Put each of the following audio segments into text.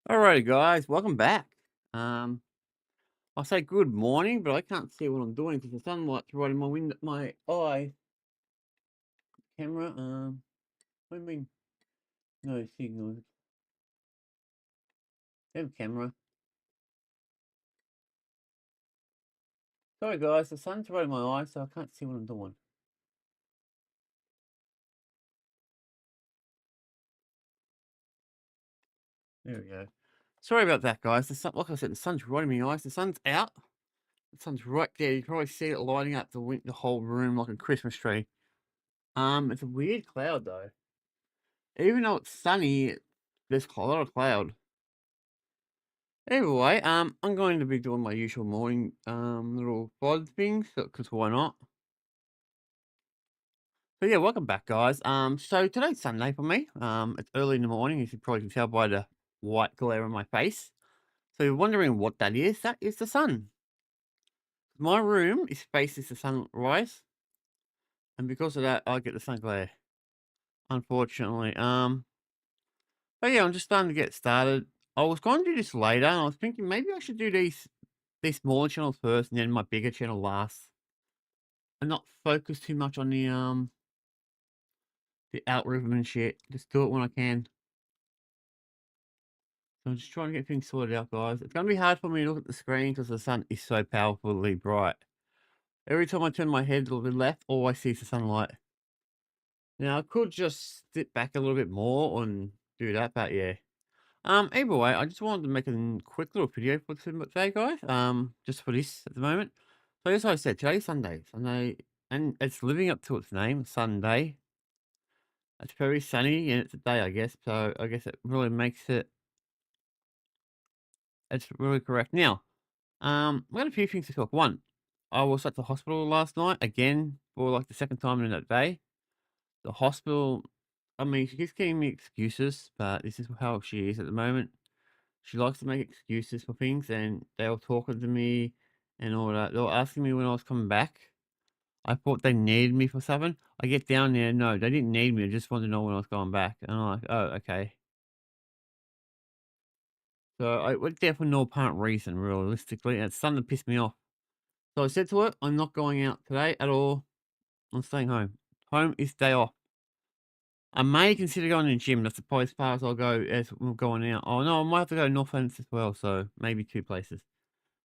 Alrighty, guys, welcome back. Um, I'll say good morning, but I can't see what I'm doing because the sunlight's right in my window, my eye camera. What do you mean? No signal. Have camera. Sorry, guys, the sun's right in my eye, so I can't see what I'm doing. There we go. Sorry about that, guys. The sun, like I said, the sun's right in my eyes. The sun's out. The sun's right there. You can probably see it lighting up the whole room like a Christmas tree. It's a weird cloud though. Even though it's sunny, there's a lot of cloud. Anyway, I'm going to be doing my usual morning, little vlog things, because why not? So yeah, welcome back, guys. So today's Sunday for me. It's early in the morning, as you probably can tell by the white glare on my face. So you're wondering what that is? That is the sun. My room is faces the sunrise, and because of that, I get the sun glare. Unfortunately, but yeah, I'm just starting to get started. I was going to do this later, and I was thinking maybe I should do these smaller channels first, and then my bigger channel last. And not focus too much on the algorithm and shit. Just do it when I can. So I'm just trying to get things sorted out, guys. It's gonna be hard for me to look at the screen because the sun is so powerfully bright. Every time I turn my head to the left, all I see is the sunlight. Now I could just sit back a little bit more and do that, but yeah. Either way, I just wanted to make a quick little video for today, guys. Just for this at the moment. So as I said, today's Sunday. Sunday, and it's living up to its name, Sunday. It's very sunny and it's a day, I guess. So I guess it really makes it. It's really correct. Now, we got a few things to talk. One, I was at the hospital last night again for like the second time in that day. The hospital. I mean, she keeps giving me excuses, but this is how she is at the moment. She likes to make excuses for things, and they were talking to me and all that. They were asking me when I was coming back. I thought they needed me for something. I get down there, no, they didn't need me. I just wanted to know when I was going back. And I'm like, oh, okay. So I went there for no apparent reason, realistically, and it's starting to piss me off. So I said to her, I'm not going out today at all. I'm staying home. Home is day off. I may consider going to the gym. That's probably as far as I'll go as we're going out. Oh no, I might have to go to Northlands as well, so maybe two places.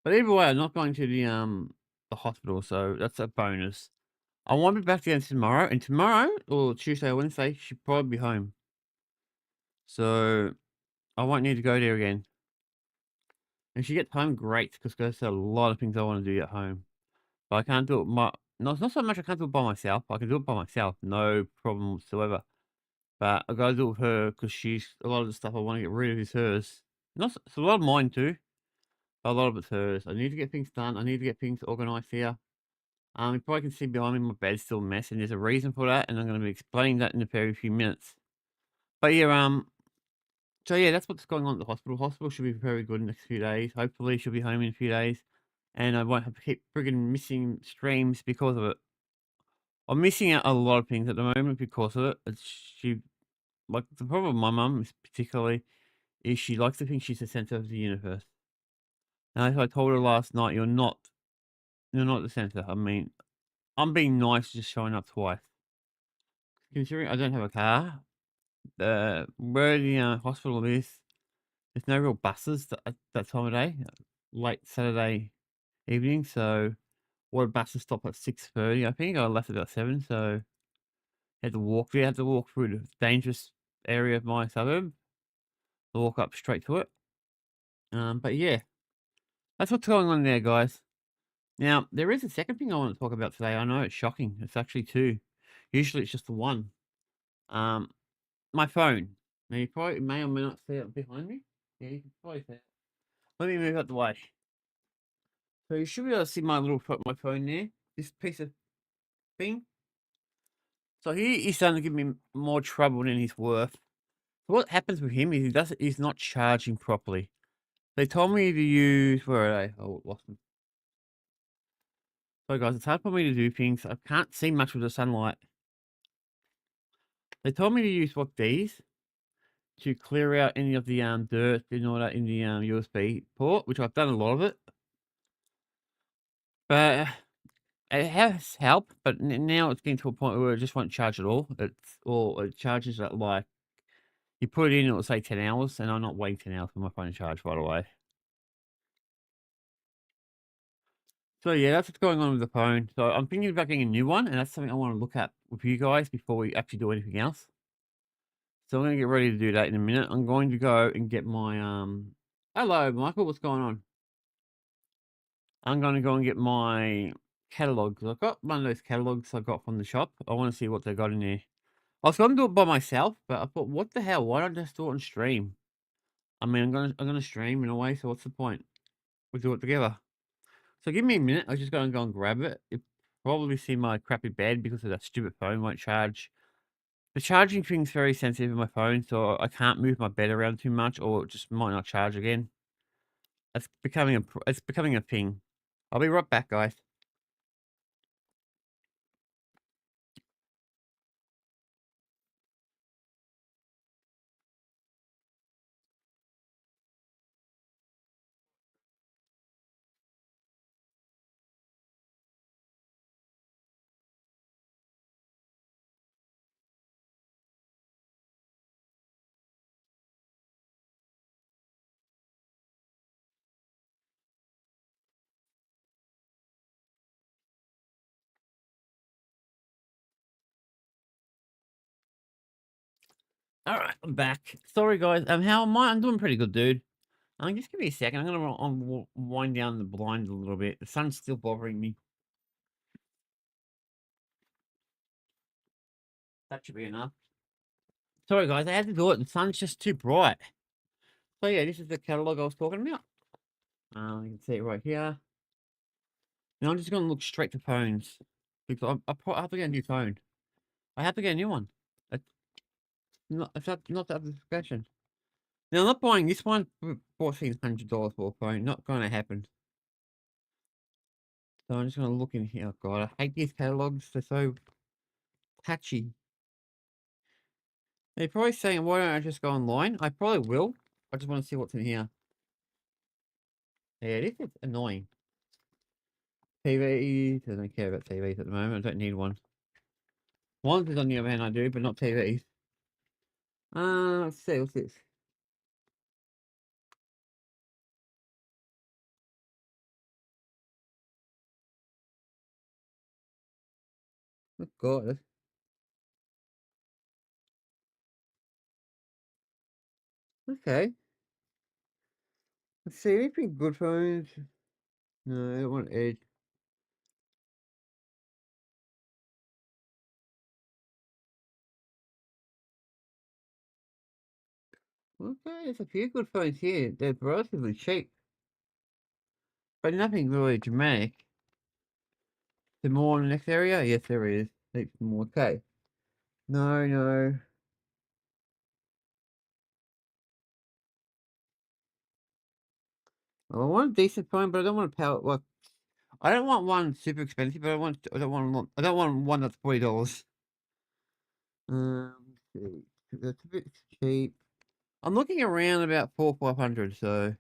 But either way, I'm not going to the hospital, so that's a bonus. I won't be back again tomorrow, and tomorrow or Tuesday or Wednesday, she'll probably be home. So I won't need to go there again. And she gets home, great, because there's a lot of things I want to do at home. But I can't do it no, it's not so much I can't do it by myself. I can do it by myself, no problem whatsoever. But I gotta do it with her because she's a lot of the stuff I want to get rid of is hers. Not it's a lot of mine too, but a lot of it's hers. I need to get things done. I need to get things organized here. You probably can see behind me my bed's still a mess, and there's a reason for that, and I'm gonna be explaining that in a very few minutes. But yeah, so yeah, that's what's going on at the hospital. Hospital should be very good in the next few days. Hopefully, she'll be home in a few days, and I won't have to keep friggin' missing streams because of it. I'm missing out a lot of things at the moment because of it. She like the problem with my mum is particularly is she likes to think she's the center of the universe. And as I told her last night, you're not the center. I mean, I'm being nice just showing up twice. Considering I don't have a car, where the hospital is, there's no real buses at that time of day, late Saturday evening. So, what buses stop at 6:30? I think I left about 7, so had to walk there. Had to walk through the dangerous area of my suburb to walk up straight to it. But yeah, that's what's going on there, guys. Now, there is a second thing I want to talk about today. I know it's shocking. It's actually two. Usually it's just the one. Um, my phone. Now, you probably may or may not see it behind me. Yeah, you can probably see it. Let me move out the way. So you should be able to see my phone there. This piece of thing. So he's starting to give me more trouble than he's worth. So what happens with him is he's not charging properly. They told me to use where are they? Oh, lost them. So guys, it's hard for me to do things. I can't see much with the sunlight. They told me to use what these. to clear out any of the dirt and all that in the USB port, which I've done a lot of it. But it has helped, but now it's getting to a point where it just won't charge at all. It charges at like you put it in, it'll say 10 hours, and I'm not waiting 10 hours for my phone to charge right away. So yeah, that's what's going on with the phone. So I'm thinking about getting a new one, and that's something I want to look at with you guys before we actually do anything else. So I'm gonna get ready to do that in a minute. I'm going to go and get my hello Michael, what's going on? I'm gonna go and get my catalogs. I've got one of those catalogs I got from the shop. I want to see what they got in there. I was gonna do it by myself, but I thought, what the hell? Why don't I just do it on stream? I mean, I'm gonna stream in a way, so what's the point? We'll do it together. So give me a minute. I just gotta go and grab it. You probably see my crappy bed because of that stupid phone won't charge. The charging thing's very sensitive in my phone, so I can't move my bed around too much, or it just might not charge again. It's becoming a thing. I'll be right back, guys. All right, I'm back. Sorry, guys. How am I? I'm doing pretty good, dude. Just give me a second. I'm gonna wind down the blind a little bit. The sun's still bothering me. That should be enough. Sorry, guys. I had to do it. The sun's just too bright. So yeah, this is the catalog I was talking about. You can see it right here. Now I'm just gonna look straight to phones because I have to get a new phone. I have to get a new one. It's not up for discussion. Now I'm not buying this one for $1,400 for a phone. Not gonna happen. So I'm just gonna look in here. Oh God, I hate these catalogs. They're so patchy. They're probably saying, why don't I just go online? I probably will. I just want to see what's in here. Yeah, this is annoying. TVs. I don't care about TVs at the moment. I don't need one. Monitors on the other hand I do, but not TVs. Let's see, what's this? Oh God. Okay. Let's see, anything good phones? No, I don't want Edge. Okay, there's a few good phones here. They're relatively cheap, but nothing really dramatic. The more in the next area? Yes, there is. Heaps more. Okay. No, no. Well, I want a decent phone, but I don't want a power. Well, I don't want one super expensive, but I don't want one that's $40. Let's see. That's a bit cheap. I'm looking around about 400-500. So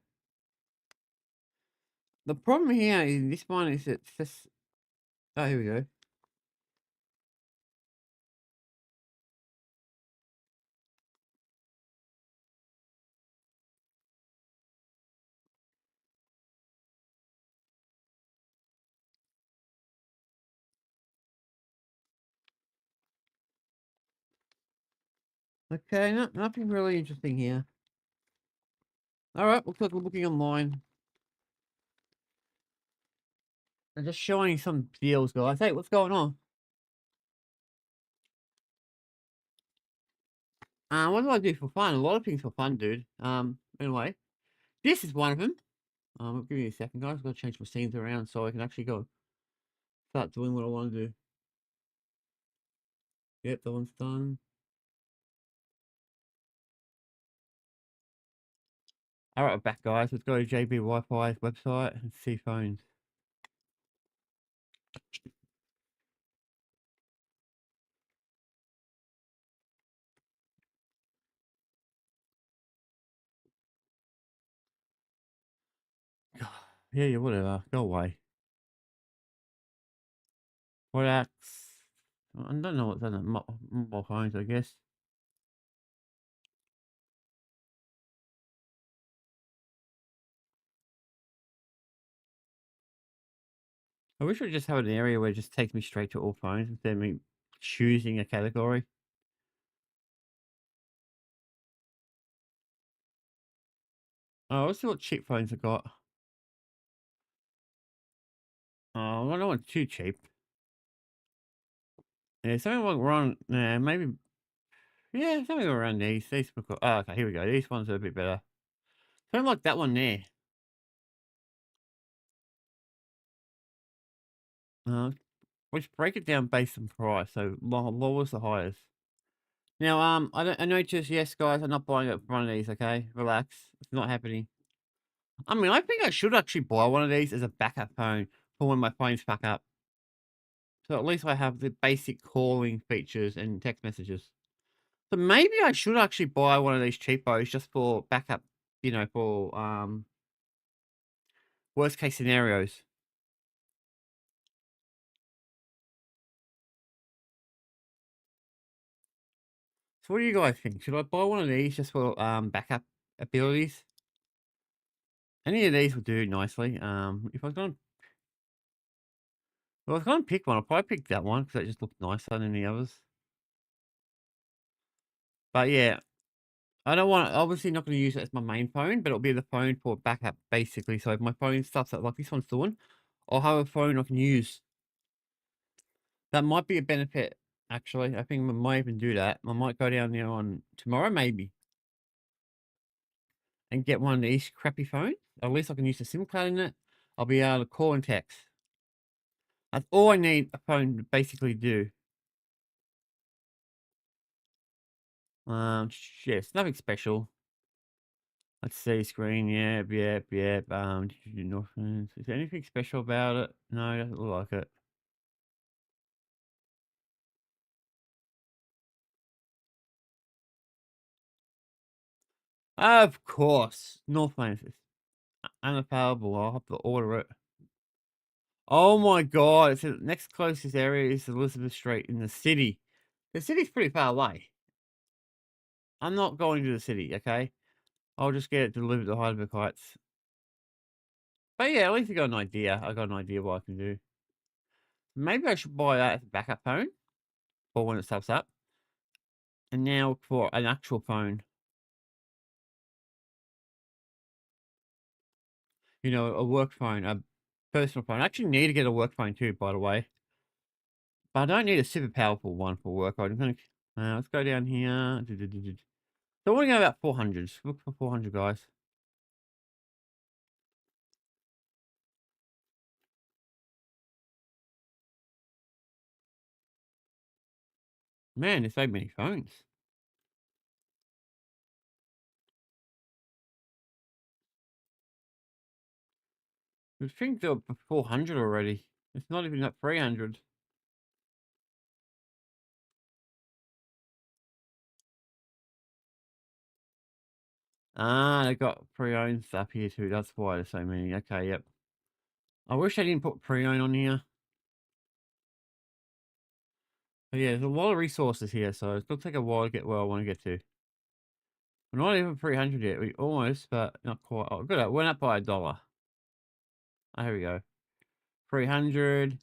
the problem here is this one is it's just. Oh, here we go. Okay, nothing really interesting here. All right, looks like we're looking online. I'm just showing some deals, guys. Hey, what's going on? What do I do for fun? A lot of things for fun, dude. Anyway, this is one of them. Give me a second, guys. I've got to change my scenes around so I can actually go start doing what I want to do. Yep, that one's done. All right, we're back, guys. Let's go to JB Wi-Fi's website and see phones. Yeah, whatever. Go away. Relax. I don't know what's on the mobile phones, I guess. I wish I just have an area where it just takes me straight to all phones instead of me choosing a category. Oh, let's see what cheap phones I got. Oh, I don't want too cheap. Yeah, something like wrong. Nah, maybe. Yeah, something around these. These look. Oh, okay, here we go. These ones are a bit better. Something like that one there. Uh, let's break it down based on price. So lowest the highest. Now, I noticed. Yes, guys, I'm not buying it one of these. Okay, relax. It's not happening. I mean, I think I should actually buy one of these as a backup phone for when my phones pack up. So at least I have the basic calling features and text messages. So maybe I should actually buy one of these cheapos just for backup, for worst case scenarios. So what do you guys think? Should I buy one of these just for backup abilities? Any of these would do nicely. If I was going, well, I was going to pick one, I'll probably pick that one because it just looks nicer than the others. But yeah, I don't want. Obviously, not going to use it as my main phone, but it'll be the phone for backup basically. So if my phone stuff that like this one's doing, I'll have a phone I can use. That might be a benefit, actually. I think I might even do that. I might go down there on tomorrow, maybe, and get one of these crappy phones. At least I can use the SIM card in it. I'll be able to call and text. That's all I need a phone to basically do. Yes, nothing special. Let's see, screen, yep, yep, yep. Is there anything special about it? No, it doesn't look like it. Of course, North Faces. Unavailable. I'll have to order it. Oh my god! It says next closest area is Elizabeth Street in the city. The city's pretty far away. I'm not going to the city, okay? I'll just get it delivered to Heidelberg Heights. But yeah, at least I got an idea. I got an idea what I can do. Maybe I should buy that as a backup phone for when it starts up. And now for an actual phone. A work phone, a personal phone. I actually need to get a work phone too, by the way. But I don't need a super powerful one for work. I'm gonna let's go down here. So we're going about 400. Look for 400, guys. Man, there's so many phones. I think they're 400 already. It's not even at 300. Ah, they got pre-owned stuff here too. That's why there's so many. Okay, yep. I wish I didn't put pre-owned on here. But yeah, there's a lot of resources here, so it's gonna take a while to get where I want to get to. We're not even 300 yet. We almost, but not quite. Oh, good. It went up by $1. Oh, here we go. 300.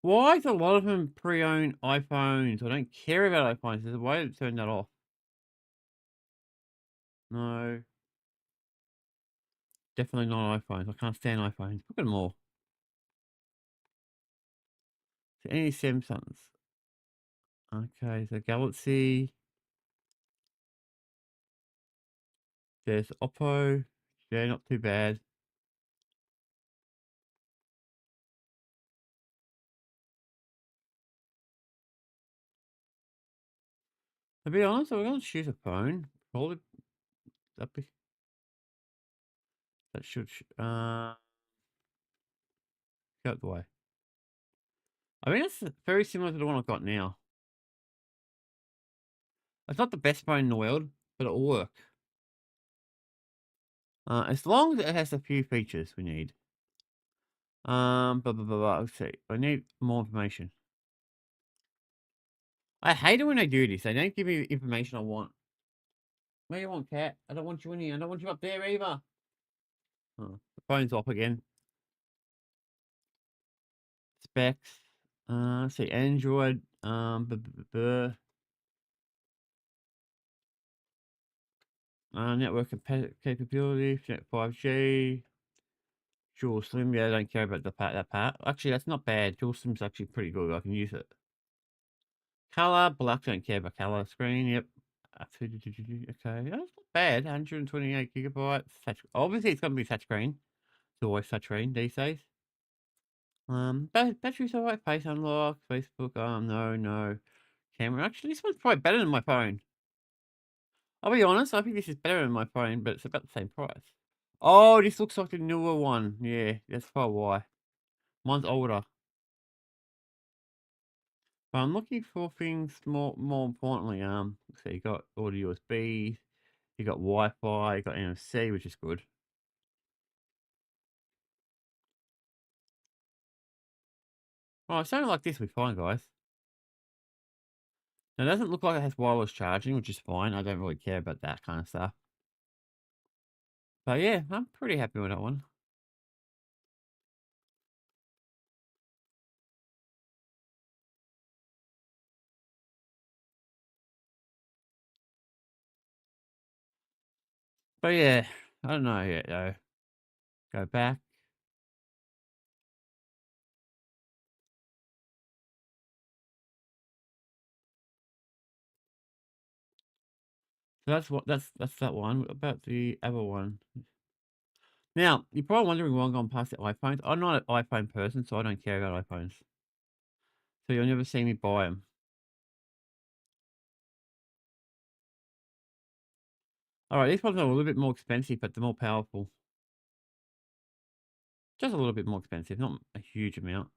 Why is a lot of them pre-owned iPhones? I don't care about iPhones. There's a way to turn that off. No. Definitely not iPhones. I can't stand iPhones. Look at them all. So any Samsungs. Okay, so Galaxy. There's Oppo. Yeah, not too bad. To be honest, I'm going to choose a phone. Probably that, that should go out the way. I mean, it's very similar to the one I've got now. It's not the best phone in the world, but it'll work. As long as it has a few features we need. Let's see. I need more information. I hate it when they do this. They don't give me the information I want. Where you want, cat? I don't want you in here. I don't want you up there either. Oh, the phone's off again. Specs. Let's see. Android. Network capability. 5G. Dual SIM. Yeah, I don't care about that part. Actually, that's not bad. Dual SIM's actually pretty good. I can use it. Color. Black. Don't care about color. Screen. Yep. Okay, that's not bad. 128 gigabytes. Obviously, it's going to be touchscreen. It's always touchscreen these days. Battery's alright. Face unlock. Facebook. No. Camera. Actually, this one's probably better than my phone. I'll be honest. I think this is better than my phone, but it's about the same price. Oh, this looks like the newer one. Yeah, that's probably why. Mine's older. But I'm looking for things more importantly. So you got audio USB. You got Wi-Fi. You got NFC, which is good. Oh, something like this will be fine, guys. Now, it doesn't look like it has wireless charging, which is fine. I don't really care about that kind of stuff. But yeah, I'm pretty happy with that one. But yeah, I don't know yet though. Go back. So that's that one. What about the other one? Now, you're probably wondering why I'm going past the iPhones. I'm not an iPhone person, so I don't care about iPhones. So you'll never see me buy them. Alright, these ones are a little bit more expensive, but they're more powerful. Just a little bit more expensive, not a huge amount.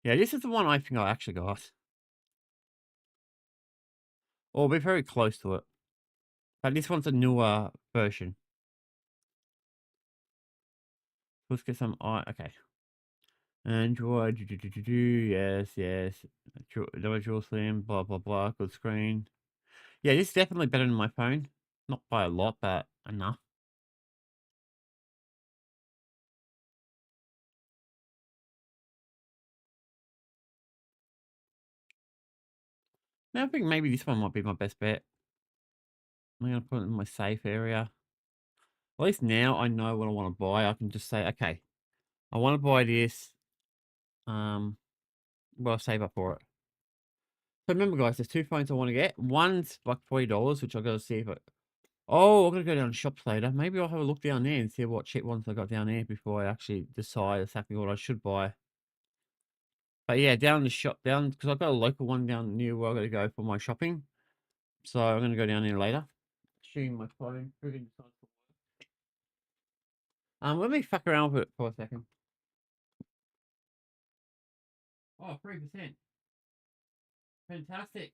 Yeah, this is the one I think I actually got. Or we're very close to it. But this one's a newer version. Let's get some okay. Android, yes. Dual SIM, blah blah blah. Good screen. Yeah, this is definitely better than my phone. Not by a lot, but enough. Now I think maybe this one might be my best bet. I'm gonna put it in my safe area. At least now I know what I want to buy. I can just say, okay, I want to buy this. Well, I'll save up for it. So remember, guys, there's two phones I want to get. One's like $40, which I got to see if it. Oh, I'm gonna go down to shops later. Maybe I'll have a look down there and see what cheap ones I got down there before I actually decide exactly what I should buy. But yeah, down the shop down because I've got a local one down near where I gotta go for my shopping. So I'm gonna go down there later. Shooting my phone. Let me fuck around with it for a second. Oh, 3%. Fantastic.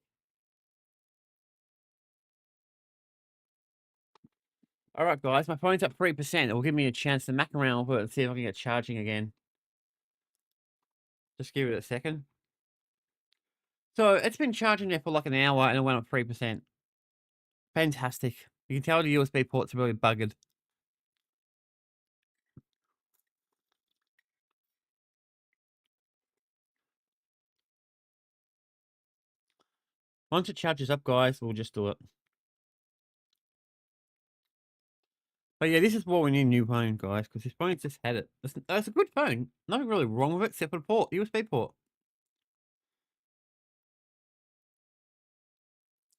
All right, guys, my phone's up 3%. It will give me a chance to mac around with it and see if I can get charging again. Just give it a second. So it's been charging there for like an hour and it went up 3%. Fantastic. You can tell the USB ports are really buggered. Once it charges up, guys, we'll just do it. But yeah, this is why we need a new phone, guys, because this phone's just had it. It's a good phone. Nothing really wrong with it except for the port, USB port.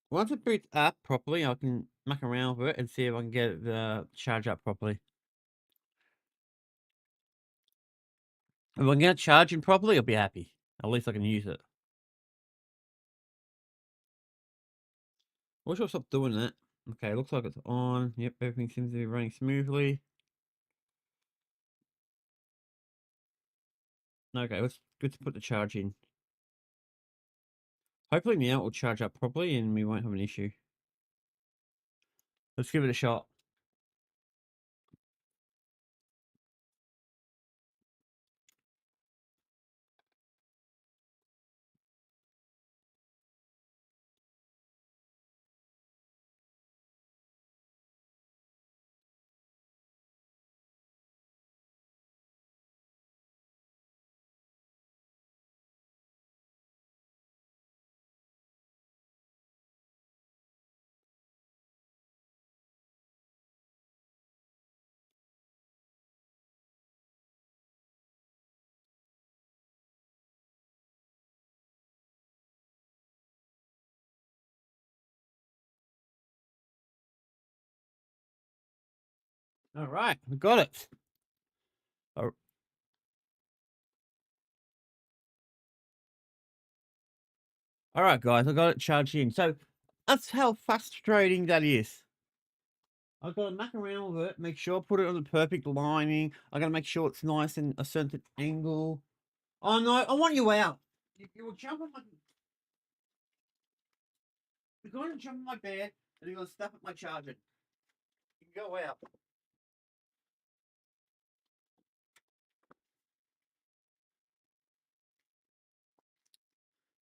Once it boots up properly, I can muck around with it and see if I can get the charge up properly. If I can get it charging properly, I'll be happy. At least I can use it. Why should I stop doing that? Okay, looks like it's on. Yep, everything seems to be running smoothly. Okay, let's put the charge in. Hopefully now it will charge up properly and we won't have an issue. Let's give it a shot. All right, we got it. All right, guys, I got it charged in. So that's how frustrating that is. I've got to muck around with it, make sure I put it on the perfect lining. I got to make sure it's nice and a certain angle. Oh no, I want you out. You will jump on my. You're going to jump on my bed and you're going to stuff at my charger. You can go out.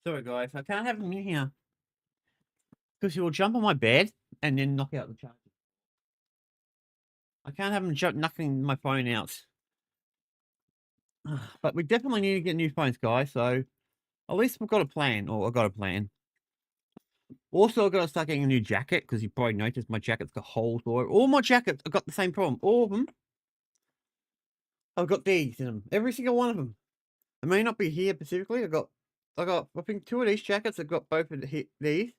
Sorry, guys, I can't have him in here because he will jump on my bed and then knock out the charger. I can't have him jump knocking my phone out. But we definitely need to get new phones, guys. So at least we've got a plan, or I got a plan. Also, I've got to start getting a new jacket because you probably noticed my jacket's got holes all over. All my jackets, I've got the same problem. All of them, I've got these in them. Every single one of them. It may not be here specifically. I think 2 of these jackets. I've got both of these,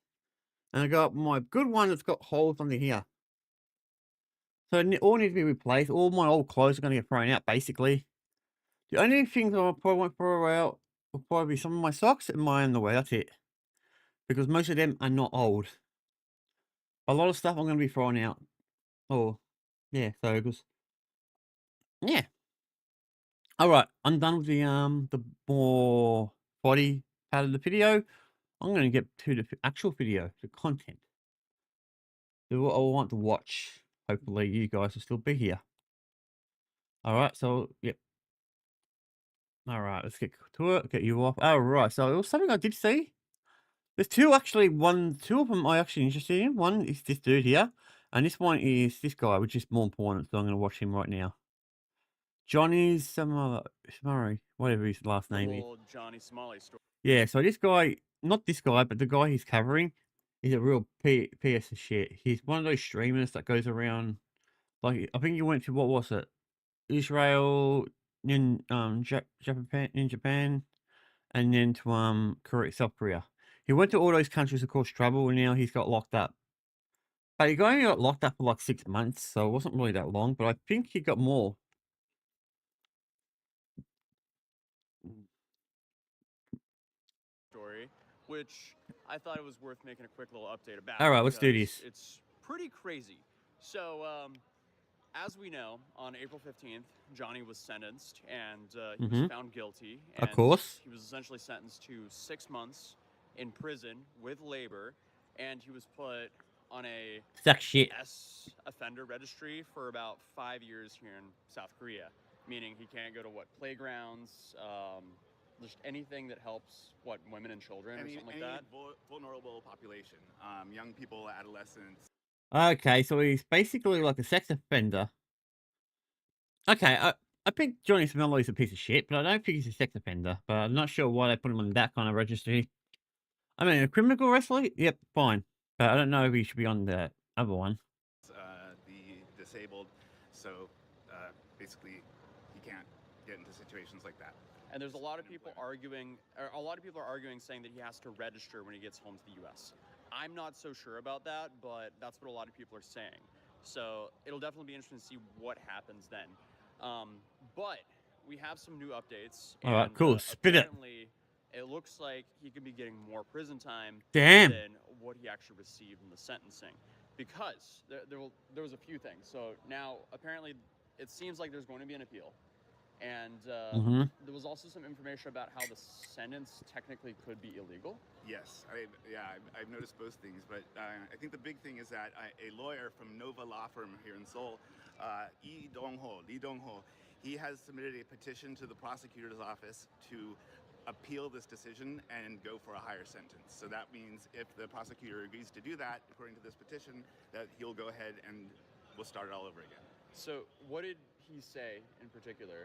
and I got my good one that's got holes under here. So it all needs to be replaced. All my old clothes are going to get thrown out, basically. The only things I probably won't throw out will probably be some of my socks and my underwear. That's it. Because most of them are not old. A lot of stuff I'm going to be throwing out. Oh, yeah. So because yeah. All right, I'm done with the more body part of the video. I'm going to get to the actual video, the content. What I want to watch. Hopefully, you guys will still be here. All right, so yep. All right, let's get to it. Get you off. All right, so it was something I did see. There's two actually. Two of them I actually interested in. One is this dude here, and this one is this guy, which is more important. So I'm going to watch him right now. Johnny Smurray, whatever his last name is. Johnny Smalley story. Yeah, so this guy, not this guy, but the guy he's covering is a real piece of shit. He's one of those streamers that goes around, like, I think he went to, what was it? Israel, in Japan, and then to South Korea. He went to all those countries to cause trouble, and now he's got locked up. But he only got locked up for like 6 months, so it wasn't really that long, but I think he got more. Story, which I thought it was worth making a quick little update about. All right, let's do this. It's pretty crazy. So, as we know, on April 15th, Johnny was sentenced and he was found guilty. And of course. He was essentially sentenced to 6 months in prison with labor, and he was put on a S offender registry for about 5 years here in South Korea, meaning he can't go to playgrounds, just anything that helps women and children or something like that. Vulnerable population, young people, adolescents. Okay, so he's basically like a sex offender. Okay, I think Johnny Smello's a piece of shit, but I don't think he's a sex offender. But I'm not sure why they put him on that kind of registry. I mean, a criminal wrestler? Yep, fine. But I don't know if he should be on the other one. The disabled, so basically he can't get into situations like that. And there's a lot of people arguing, saying that he has to register when he gets home to the U.S. I'm not so sure about that, but that's what a lot of people are saying. So it'll definitely be interesting to see what happens then. But we have some new updates. All right, cool. Spit it. It looks like he could be getting more prison time than what he actually received in the sentencing. Because there was a few things. So now, apparently, it seems like there's going to be an appeal. And Mm-hmm. there was also some information about how the sentence technically could be illegal. Yes, I've noticed both things, but I think the big thing is that a lawyer from Nova Law Firm here in Seoul, Lee Dong-ho, he has submitted a petition to the prosecutor's office to appeal this decision and go for a higher sentence. So that means if the prosecutor agrees to do that, according to this petition, that he'll go ahead and we'll start it all over again. So what did he say in particular?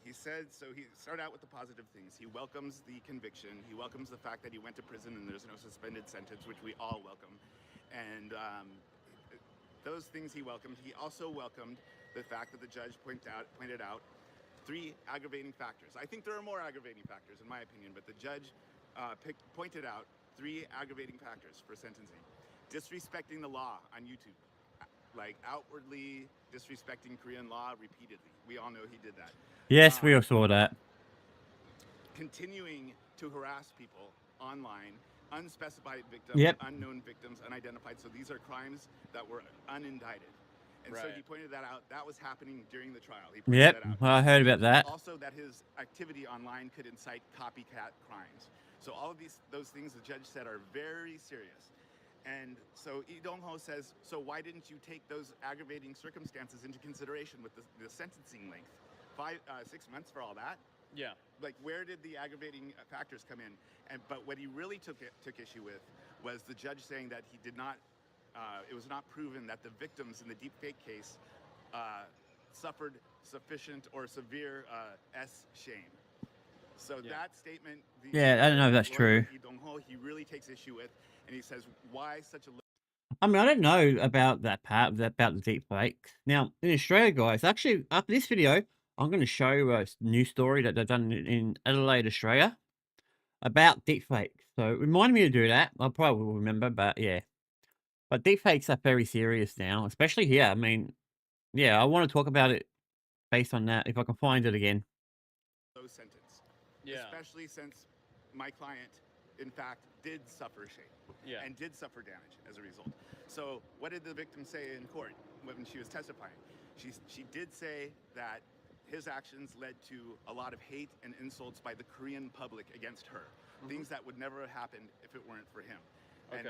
He said, so he started out with the positive things. He welcomes the conviction. He welcomes the fact that he went to prison and there's no suspended sentence, which we all welcome. And those things he welcomed. He also welcomed the fact that the judge pointed out 3 aggravating factors. I think there are more aggravating factors, in my opinion, but the judge pointed out 3 aggravating factors for sentencing. Disrespecting the law on YouTube. Like outwardly disrespecting Korean law repeatedly. We all know he did that. Yes, we all saw that. Continuing to harass people online, unspecified victims, unknown victims, unidentified. So these are crimes that were unindicted. And so he pointed that out. That was happening during the trial. He pointed that out. I heard about that. Also that his activity online could incite copycat crimes. So all of those things the judge said are very serious. And so Lee Dong-ho says, so why didn't you take those aggravating circumstances into consideration with the sentencing length? 6 months for all that? Yeah. Like, where did the aggravating factors come in? But what he really took issue with was the judge saying that he did not, it was not proven that the victims in the deepfake case suffered sufficient or severe shame. So that statement, I don't know if that's true. Lee Dong-ho, he really takes issue with, and he says, why such a... I mean, I don't know about that part, about the deep fakes. Now, in Australia, guys, actually, after this video, I'm going to show you a news story that they've done in Adelaide, Australia, about deep fakes. So, remind me to do that. I probably will remember, but yeah. But deep fakes are very serious now, especially here. I mean, yeah, I want to talk about it based on that, if I can find it again. Sentence. Yeah. Especially since my client, in fact, did suffer shame and did suffer damage as a result. So what did the victim say in court when she was testifying? She did say that his actions led to a lot of hate and insults by the Korean public against her. Things that would never have happened if it weren't for him. And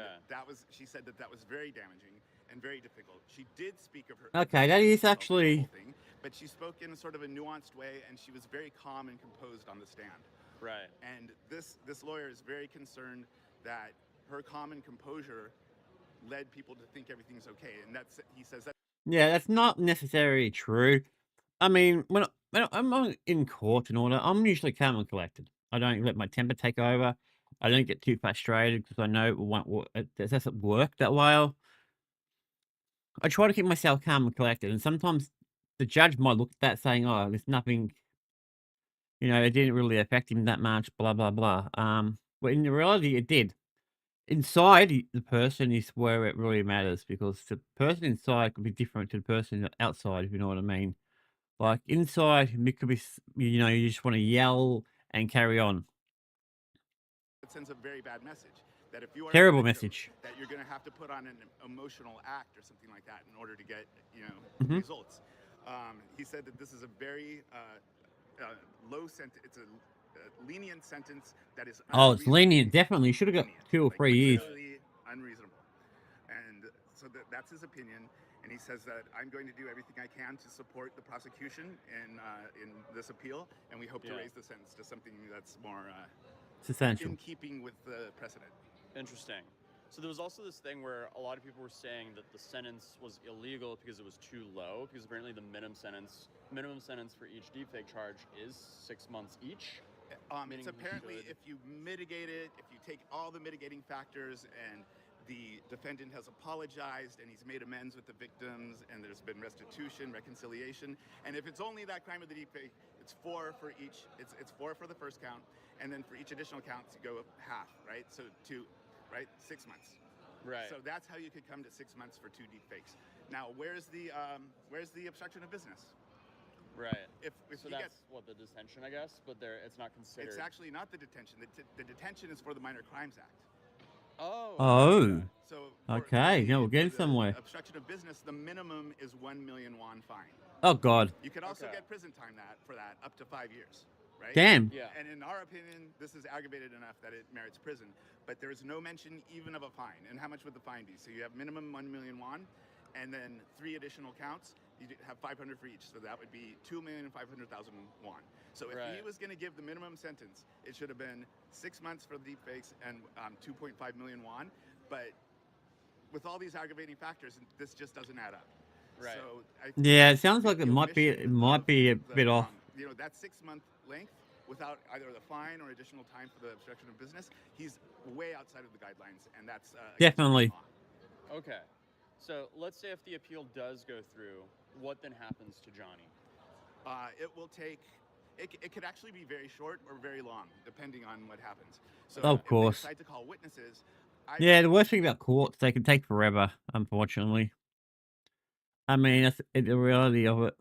she said that was very damaging and very difficult. She did speak of her... Okay, that is actually... But she spoke in sort of a nuanced way, and she was very calm and composed on the stand. Right. And this lawyer is very concerned that her calm and composure led people to think everything's okay. And he says that... Yeah, that's not necessarily true. I mean, when I'm in court and all that, I'm usually calm and collected. I don't let my temper take over. I don't get too frustrated because I know it doesn't work that well. I try to keep myself calm and collected, and sometimes the judge might look at that saying, oh, there's nothing, it didn't really affect him that much, blah, blah, blah. But in reality, it did. Inside the person is where it really matters, because the person inside could be different to the person outside, if you know what I mean. Like, inside, it could be, you just want to yell and carry on. It sends a very bad message. That if you are terrible message, that you're going to have to put on an emotional act or something like that in order to get, results. He said that this is a very low sentence. It's a lenient sentence that is... Oh, it's lenient. Definitely. You should have got 2 or 3 years. Unreasonable. And so that's his opinion. And he says that I'm going to do everything I can to support the prosecution in this appeal. And we hope to raise the sentence to something that's more substantial, in keeping with the precedent. Interesting. So there was also this thing where a lot of people were saying that the sentence was illegal because it was too low, because apparently the minimum sentence for each deepfake charge is 6 months each. It's apparently if you mitigate it, if you take all the mitigating factors, and the defendant has apologized and he's made amends with the victims, and there's been restitution, reconciliation, and if it's only that crime of the deepfake, it's 4 for each. It's 4 for the first count, and then for each additional count to go half, right? So 6 months. Right. So that's how you could come to 6 months for 2 deepfakes. Now, where's the obstruction of business? Right. So that's the detention, I guess, but it's not considered. It's actually not the detention. The detention is for the Minor Crimes Act. Oh. So okay, we're getting somewhere. Obstruction of business, the minimum is 1 million won fine. Oh God. You could also Okay. get prison time for that up to 5 years, right? Damn. Yeah. And in our opinion, this is aggravated enough that it merits prison. But there is no mention even of a fine. And how much would the fine be? So you have minimum 1 million won, and then 3 additional counts. You have 500 for each, so that would be 2,500,000 won. So if he Right. was going to give the minimum sentence, it should have been 6 months for the deepfakes and 2.5 million won. But with all these aggravating factors, this just doesn't add up. Right. So Yeah, it sounds I like think it the might be omission a bit off. that 6-month length without either the fine or additional time for the obstruction of business, he's way outside of the guidelines, and that's against Definitely. law. Okay. So let's say if the appeal does go through, what then happens to Johnny? It will take. It could actually be very short or very long, depending on what happens. So Of if course. they decide to call witnesses, Yeah, the worst thing about courts, they can take forever, unfortunately. I mean, that's the reality of it.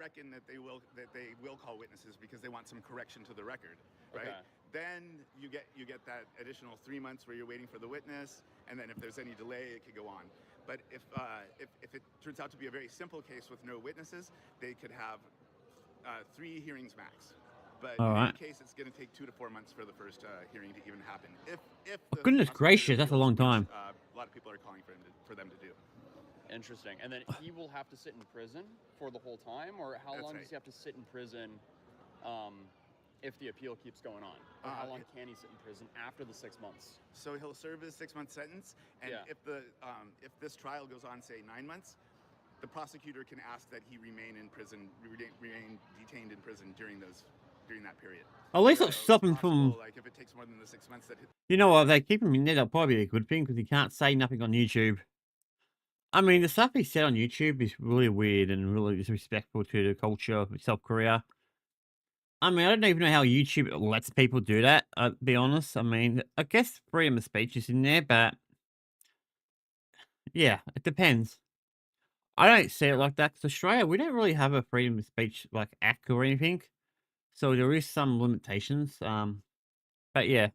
reckon that they will call witnesses because they want some correction to the record, right? Okay. Then you get that additional 3 months where you're waiting for the witness, and then if there's any delay, it could go on. But if it turns out to be a very simple case with no witnesses, they could have 3 hearings max. But All in right. any case, it's going to take 2 to 4 months for the first hearing to even happen. If Oh, the goodness prosecutor gracious, that's a appeals, long which, time. a lot of people are calling for them to do. Interesting. And then he will have to sit in prison for the whole time, or how That's long right. does he have to sit in prison if the appeal keeps going on? Or how long can he sit in prison after the 6 months? So he'll serve his 6-month sentence, and Yeah. if this trial goes on, say 9 months, the prosecutor can ask that he remain in prison, remain detained in prison during that period. At least So it'll stop it's him from. possible, like if it takes more than the 6 months, that You know what? They keep him in there. That'll probably be a good thing because he can't say nothing on YouTube. I mean, the stuff he said on YouTube is really weird and really disrespectful to the culture of South Korea. I mean, I don't even know how YouTube lets people do that. I'll be honest. I mean, I guess freedom of speech is in there, but yeah, it depends. I don't see it like that because Australia, we don't really have a freedom of speech like act or anything, so there is some limitations. But yeah,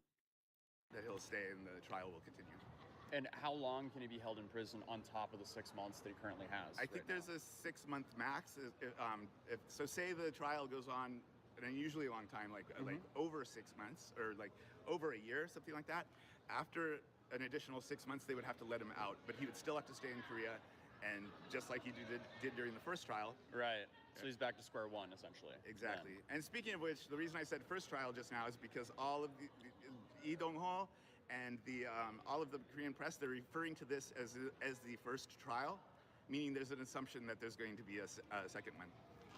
that he'll stay and the trial will continue. And how long can he be held in prison on top of the 6 months that he currently has? I think there's a 6-month max. So say the trial goes on an unusually long time, like over 6 months or like over a year, something like that. After an additional 6 months, they would have to let him out, but he would still have to stay in Korea, and just like he did during the first trial. Right. So he's back to square one, essentially. Exactly. And speaking of which, the reason I said first trial just now is because all of the Lee Dong-ho and all of the Korean press, they're referring to this as the first trial, meaning there's an assumption that there's going to be a second one.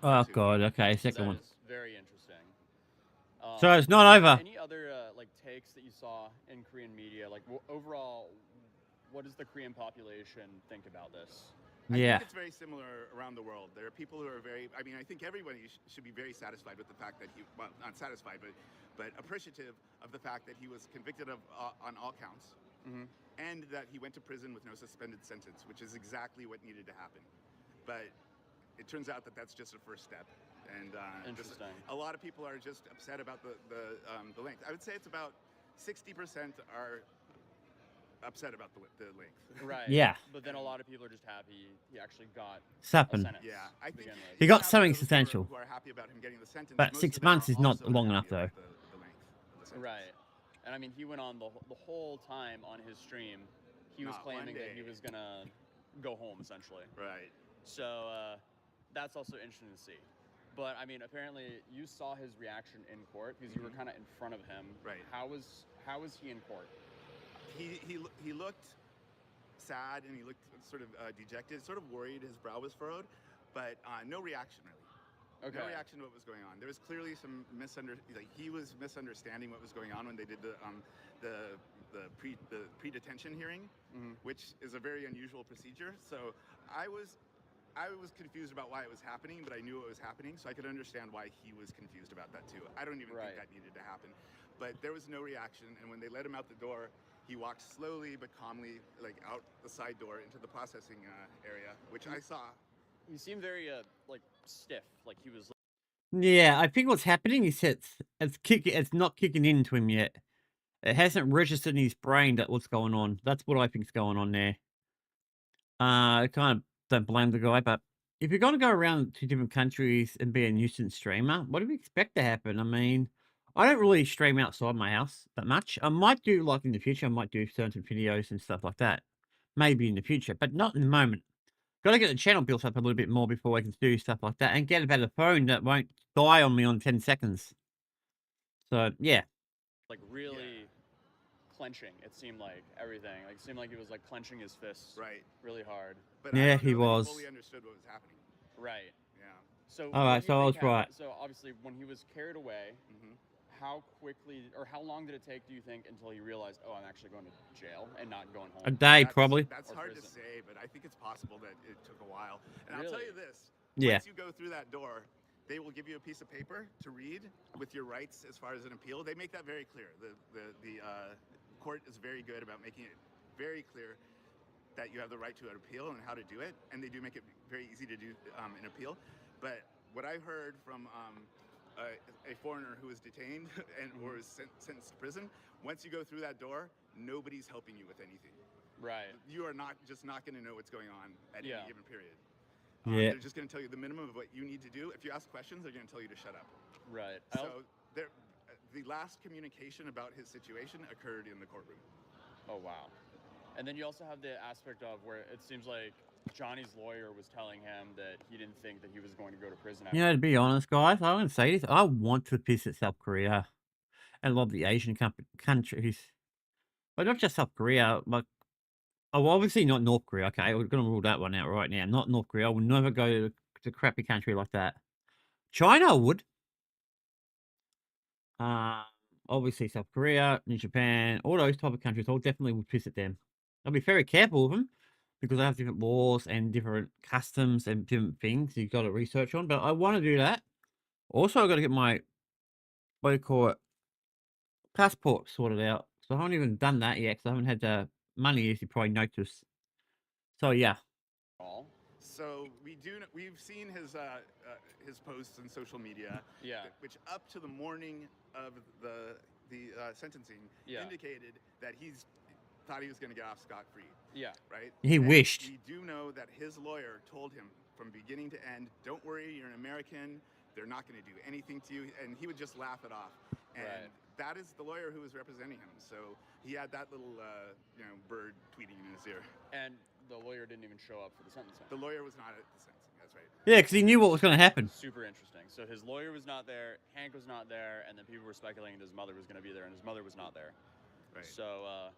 oh Two. god, okay, That second one. is very interesting. So it's not over. Any other like takes that you saw in Korean media? Like overall, what does the Korean population think about this? I Yeah, think it's very similar around the world. There are people who are I think everybody should be very satisfied with the fact that well, not satisfied, but appreciative of the fact that he was convicted of on all counts, and that he went to prison with no suspended sentence, which is exactly what needed to happen. But it turns out that that's just a first step. And Interesting. a lot of people are just upset about the length. I would say it's about 60% are upset about the length. Right. Yeah. But then a lot of people are just happy he actually got a something. sentence. Yeah, I to think begin with. He you got have something those substantial. who are happy about him getting the sentence. But Most 6 of them months are is not also long happy enough, though. about the length of the sentence. Right. And I mean, he went on the whole time on his stream. He was Not one claiming that he day. was gonna go home essentially. Right. So that's also interesting to see. But I mean, apparently you saw his reaction in court because you were kind of in front of him. Right. How was he in court? He looked sad and he looked sort of dejected, sort of worried. His brow was furrowed, but no reaction really. Okay. No reaction to what was going on. There was clearly some he was misunderstanding what was going on when they did the pre-detention hearing, which is a very unusual procedure. So I was confused about why it was happening, but I knew it was happening, so I could understand why he was confused about that too. I don't even think that needed to happen. But there was no reaction, and when they let him out the door, he walked slowly but calmly, like out the side door into the processing area, which I saw. He seemed very like stiff, like he was. Yeah, I think what's happening is it's not kicking into him yet. It hasn't registered in his brain that what's going on. That's what I think's going on there. I kind of don't blame the guy, but if you're gonna go around to different countries and be a nuisance streamer, what do you expect to happen? I mean, I don't really stream outside my house that much. I might do like in the future. I might do certain videos and stuff like that, maybe in the future, but not in the moment. Got to get the channel built up a little bit more before I can do stuff like that, and get a better phone that won't die on me on 10 seconds. So yeah, Like really clenching. It seemed like everything. Like it seemed like he was like clenching his fists Right. really hard. But Yeah, I don't he know that was. he fully understood what was happening. Right. Yeah. So All what right, do you so I think was right. So obviously, when he was carried away, hmm how quickly or how long did it take? Do you think until he realized, oh, I'm actually going to jail and not going A home? day probably. That's Or hard to prison. say, but I think it's possible that it took a while. And I'll tell Really? you this: Yeah. once you go through that door, they will give you a piece of paper to read with your rights as far as an appeal. They make that very clear. The court is very good about making it very clear that you have the right to an appeal and how to do it, and they do make it very easy to do an appeal. But what I heard from a foreigner who was detained and or is sentenced to prison, once you go through that door, nobody's helping you with anything. Right. You are not going to know what's going on at Yeah. any given period. Yeah. They're just going to tell you the minimum of what you need to do. If you ask questions, they're going to tell you to shut up. Right. So the last communication about his situation occurred in the courtroom. Oh wow. And then you also have the aspect of where it seems like Johnny's lawyer was telling him that he didn't think that he was going to go to prison. You know, to be honest, guys, I'm going to say this. I want to visit South Korea and a lot of the Asian countries. But not just South Korea, but obviously not North Korea. Okay, we're going to rule that one out right now. Not North Korea. I would never go to a crappy country like that. China I would. Obviously South Korea, Japan, all those type of countries, I'll definitely would visit them. I'll be very careful of them because they have different laws and different customs and different things you've got to research on. But I want to do that. Also, I've got to get my, what do you call it, passport sorted out. So I haven't even done that yet because I haven't had the money, as you probably noticed. So yeah. All. So we've seen his posts on social media, Yeah. which up to the morning of the sentencing Yeah. indicated that he's thought he was going to get off scot-free, Yeah. right? He And wished. We do know that his lawyer told him from beginning to end, "Don't worry, you're an American. They're not going to do anything to you," and he would just laugh it off. And Right. that is the lawyer who was representing him. So he had that little bird tweeting in his ear. And the lawyer didn't even show up for the sentencing. The lawyer was not at the sentencing. That's right. Yeah, because he knew what was going to happen. Super interesting. So his lawyer was not there, Hank was not there, and then people were speculating that his mother was going to be there, and his mother was not there. Right. So,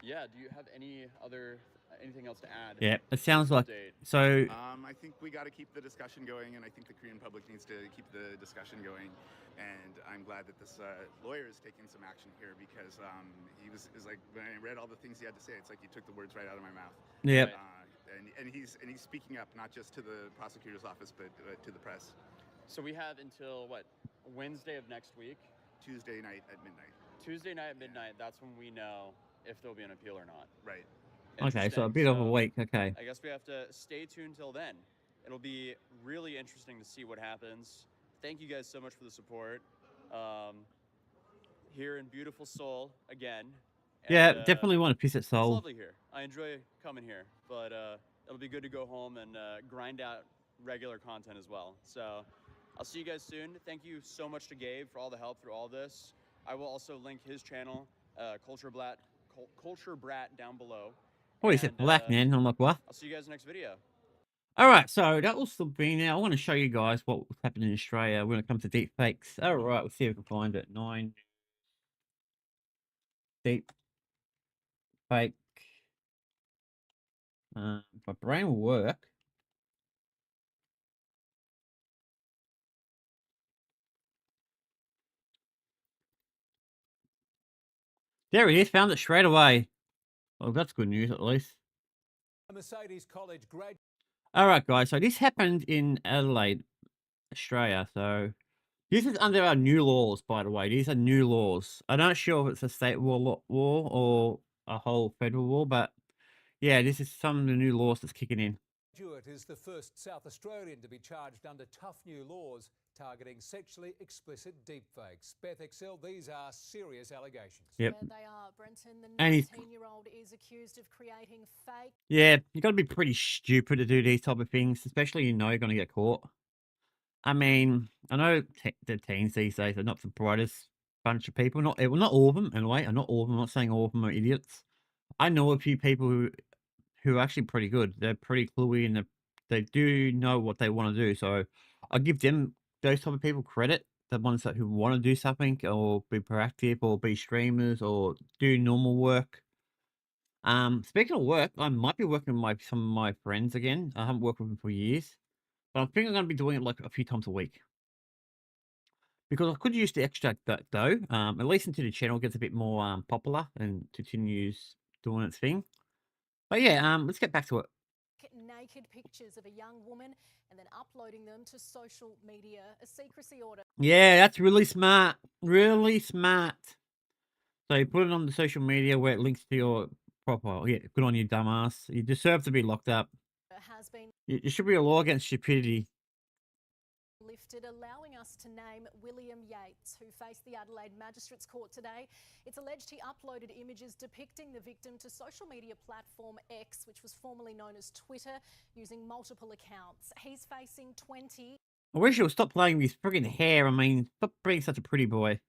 yeah. Do you have anything else to add? Yeah, it sounds like Update. so. I think we got to keep the discussion going, and I think the Korean public needs to keep the discussion going. And I'm glad that this lawyer is taking some action here because he was like, when I read all the things he had to say, it's like he took the words right out of my mouth. Yeah. Right. And he's speaking up not just to the prosecutor's office but to the press. So we have until what, Wednesday of next week? Tuesday night at midnight. Tuesday night at midnight. That's when we know if there'll be an appeal or not. Right. Okay, so a Interesting. bit of a So week. Okay. I guess we have to stay tuned till then. It'll be really interesting to see what happens. Thank you guys so much for the support. Here in beautiful Seoul again. Yeah, And, definitely want to visit It's Seoul. lovely here. I enjoy coming here, but it'll be good to go home and grind out regular content as well. So I'll see you guys soon. Thank you so much to Gabe for all the help through all this. I will also link his channel, Culture Brat, down below. Oh, he said And, black, man. I'm like, what? I'll see you guys next video. All right, so that will still be now. I want to show you guys what happened in Australia when it comes to deep fakes. All right, we'll see if we can find it. 9 deep fake. My brain will work. There it is. Found it straight away. Well, that's good news at least. Mercedes College graduate. All right, guys. So this happened in Adelaide, Australia. So this is under our new laws, by the way. These are new laws. I'm not sure if it's a state law or a whole federal law, but yeah, this is some of the new laws that's kicking in. Stewart is the first South Australian to be charged under tough new laws targeting sexually explicit deepfakes. Beth Excel, these are serious allegations. Yep. Yeah, they are, Brenton. The And he's 19-year-old is accused of creating fake. Yeah, you got to be pretty stupid to do these type of things, especially you know you're going to get caught. I mean, I know the teens these days are not the brightest bunch of people. Not all of them, anyway. Not all of them. I'm not saying all of them are idiots. I know a few people who are actually pretty good. They're pretty cluey and they do know what they want to do. So I give them those type of people credit. The ones who want to do something or be proactive or be streamers or do normal work. Speaking of work, I might be working with some of my friends again. I haven't worked with them for years, but I think I'm going to be doing it like a few times a week because I could use the extra dough. At least until the channel gets a bit more popular and continues doing its thing. But yeah, let's get back to it. Naked pictures of a young woman and then uploading them to social media. A secrecy order. Yeah, that's really smart. Really smart. So you put it on the social media where it links to your profile. Yeah, good on you, dumbass. You deserve to be locked up. Has been There should be a law against stupidity. lifted, allowing us to name William Yates, who faced the Adelaide Magistrates Court today. It's alleged he uploaded images depicting the victim to social media platform X, which was formerly known as Twitter, using multiple accounts. He's facing 20 I wish you'll stop playing with his friggin' hair. I mean, stop being such a pretty boy.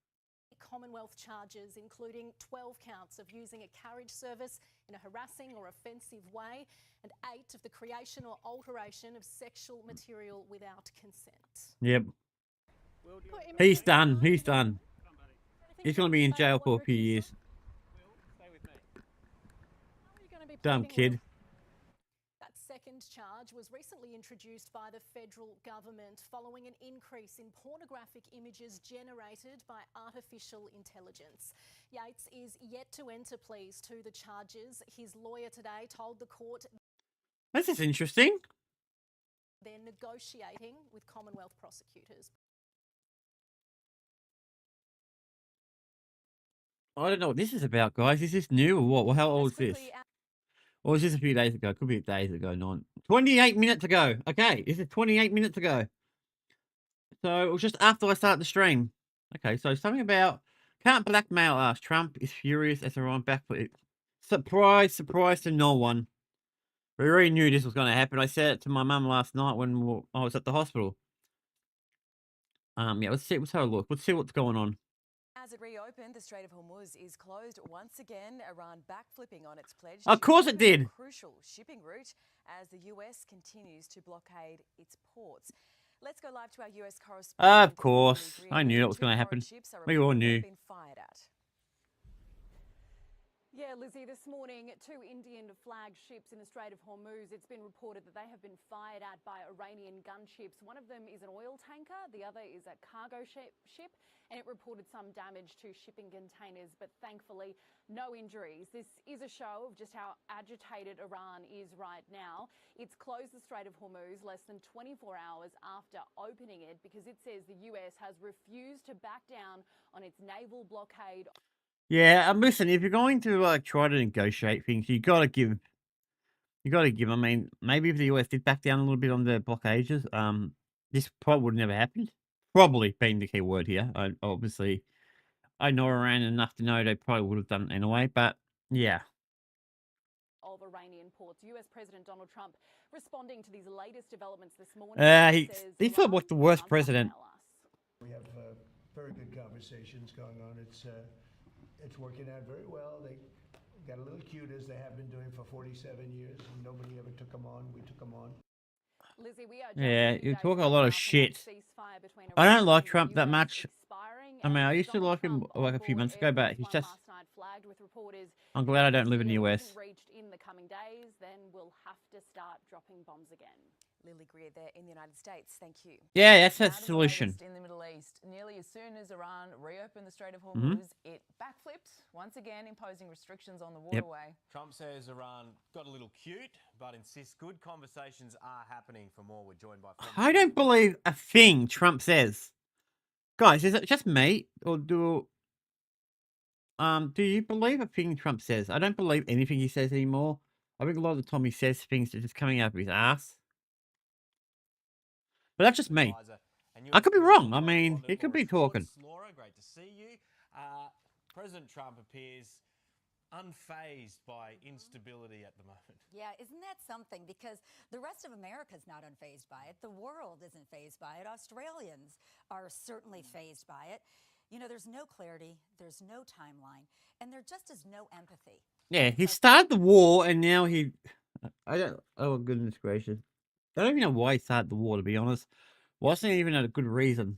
Commonwealth charges, including 12 counts of using a carriage service in a harassing or offensive way, and 8 of the creation or alteration of sexual material without consent. Yep. He's done. He's done. He's going to be in jail for a few years. Dumb kid. That second charge was recently introduced by the federal government following an increase in pornographic images generated by artificial intelligence. Yates is yet to enter pleas to the charges. His lawyer today told the court This is interesting. they're negotiating with Commonwealth prosecutors. I don't know what this is about, guys. Is this new or what? Well, how old is this? Or was this a few days ago? Could be days ago, 28 minutes ago. Okay, this is 28 minutes ago. So it was just after I started the stream. Okay, so something about can't blackmail us. Trump is furious as Iran back for it. Surprise, surprise to no one. We already knew this was going to happen. I said it to my mum last night when I was at the hospital. Yeah, let's have a look. Let's see what's going on. As it reopened, the Strait of Hormuz is closed once again. Iran backflipping on its pledge. Of course it did. A crucial shipping route as the US continues to blockade its ports. Let's go live to our US correspondent. Of course, I knew that was going to happen. We all knew. Been fired at. Yeah, Lizzie, this morning, 2 Indian flag ships in the Strait of Hormuz, it's been reported that they have been fired at by Iranian gunships. One of them is an oil tanker, the other is a cargo ship, and it reported some damage to shipping containers, but thankfully no injuries. This is a show of just how agitated Iran is right now. It's closed the Strait of Hormuz less than 24 hours after opening it because it says the US has refused to back down on its naval blockade. Yeah, listen, if you're going to try to negotiate things, you gotta give. I mean, maybe if the US did back down a little bit on the blockages, this probably would never happened. Probably being the key word here. Obviously, I know Iran enough to know they probably would have done it anyway. But yeah, Of Iranian ports. US President Donald Trump responding to these latest developments this morning. he's sort of like the worst president. We have very good conversations going on. It's working out very well. They got a little cute as they have been doing for 47 years, and nobody ever took them on. We took them on. Lizzie, we are Yeah, you talk a lot of shit. I don't like Trump that much. I mean, I used to like him like a few months ago, but he's just. I'm glad I don't live in the US. Reached in the coming days, then we'll have to start dropping bombs again. Lily Greer there in the United States. Thank you. Yeah, that's a Now to the solution. latest in the Middle East, nearly as soon as Iran reopened the Strait of Hormuz, it backflipped, once again imposing restrictions on the waterway. Trump says Iran got a little cute, but insists good conversations are happening. For more, we're joined by... I don't believe a thing Trump says. Guys, is it just me? Or do you believe a thing Trump says? I don't believe anything he says anymore. I think a lot of the time he says things that are just coming out of his ass. But that's just me. I could be wrong. I mean, he could be talking. Laura, great to see you. President Trump appears unfazed by instability at the moment. Yeah, isn't that something? Because the rest of America's not unfazed by it. The world isn't fazed by it. Australians are certainly fazed by it. You know, there's no clarity, there's no timeline, and there just is no empathy. Yeah, he started the war, and now he... I don't... Oh, goodness gracious. I don't even know why he started the war, to be honest. Wasn't even a good reason.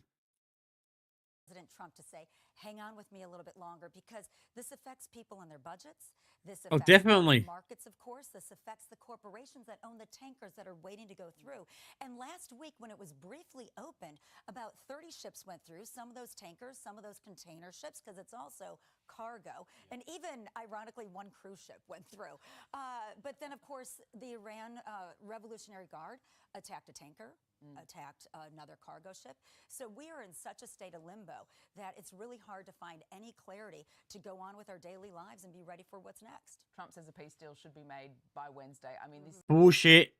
President Trump to say, hang on with me a little bit longer, because this affects people and their budgets. This affects definitely. markets, of course. This affects the corporations that own the tankers that are waiting to go through. And last week, when it was briefly opened, about 30 ships went through. Some of those tankers, some of those container ships, because it's also cargo. And even, ironically, one cruise ship went through. But then, of course, the Iran Revolutionary Guard attacked a tanker, attacked another cargo ship. So we are in such a state of limbo that it's really hard to find any clarity to go on with our daily lives and be ready for what's next. Trump says a peace deal should be made by Wednesday. I mean, Bullshit.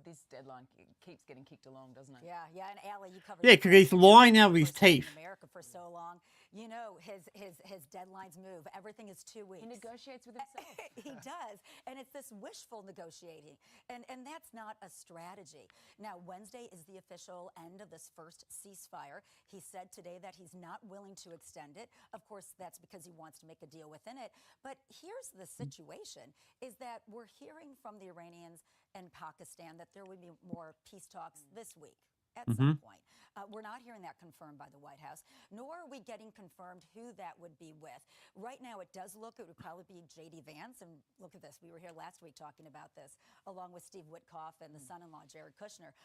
this deadline keeps getting kicked along, doesn't it? Yeah, and Allie, you covered. Yeah, because he's lying out of his teeth. In America for so long, you know, his deadlines move. Everything is 2 weeks. He negotiates with himself. He does, and it's this wishful negotiating, and that's not a strategy. Now, Wednesday is the official end of this first ceasefire. He said today that he's not willing to extend it. Of course, that's because he wants to make a deal within it. But here's the situation: is that we're hearing from the Iranians and Pakistan that there would be more peace talks this week at some point. We're not hearing that confirmed by the White House, nor are we getting confirmed who that would be with. Right now, it does look, it would probably be J.D. Vance, and look at this. We were here last week talking about this, along with Steve Witkoff and the son-in-law, Jared Kushner.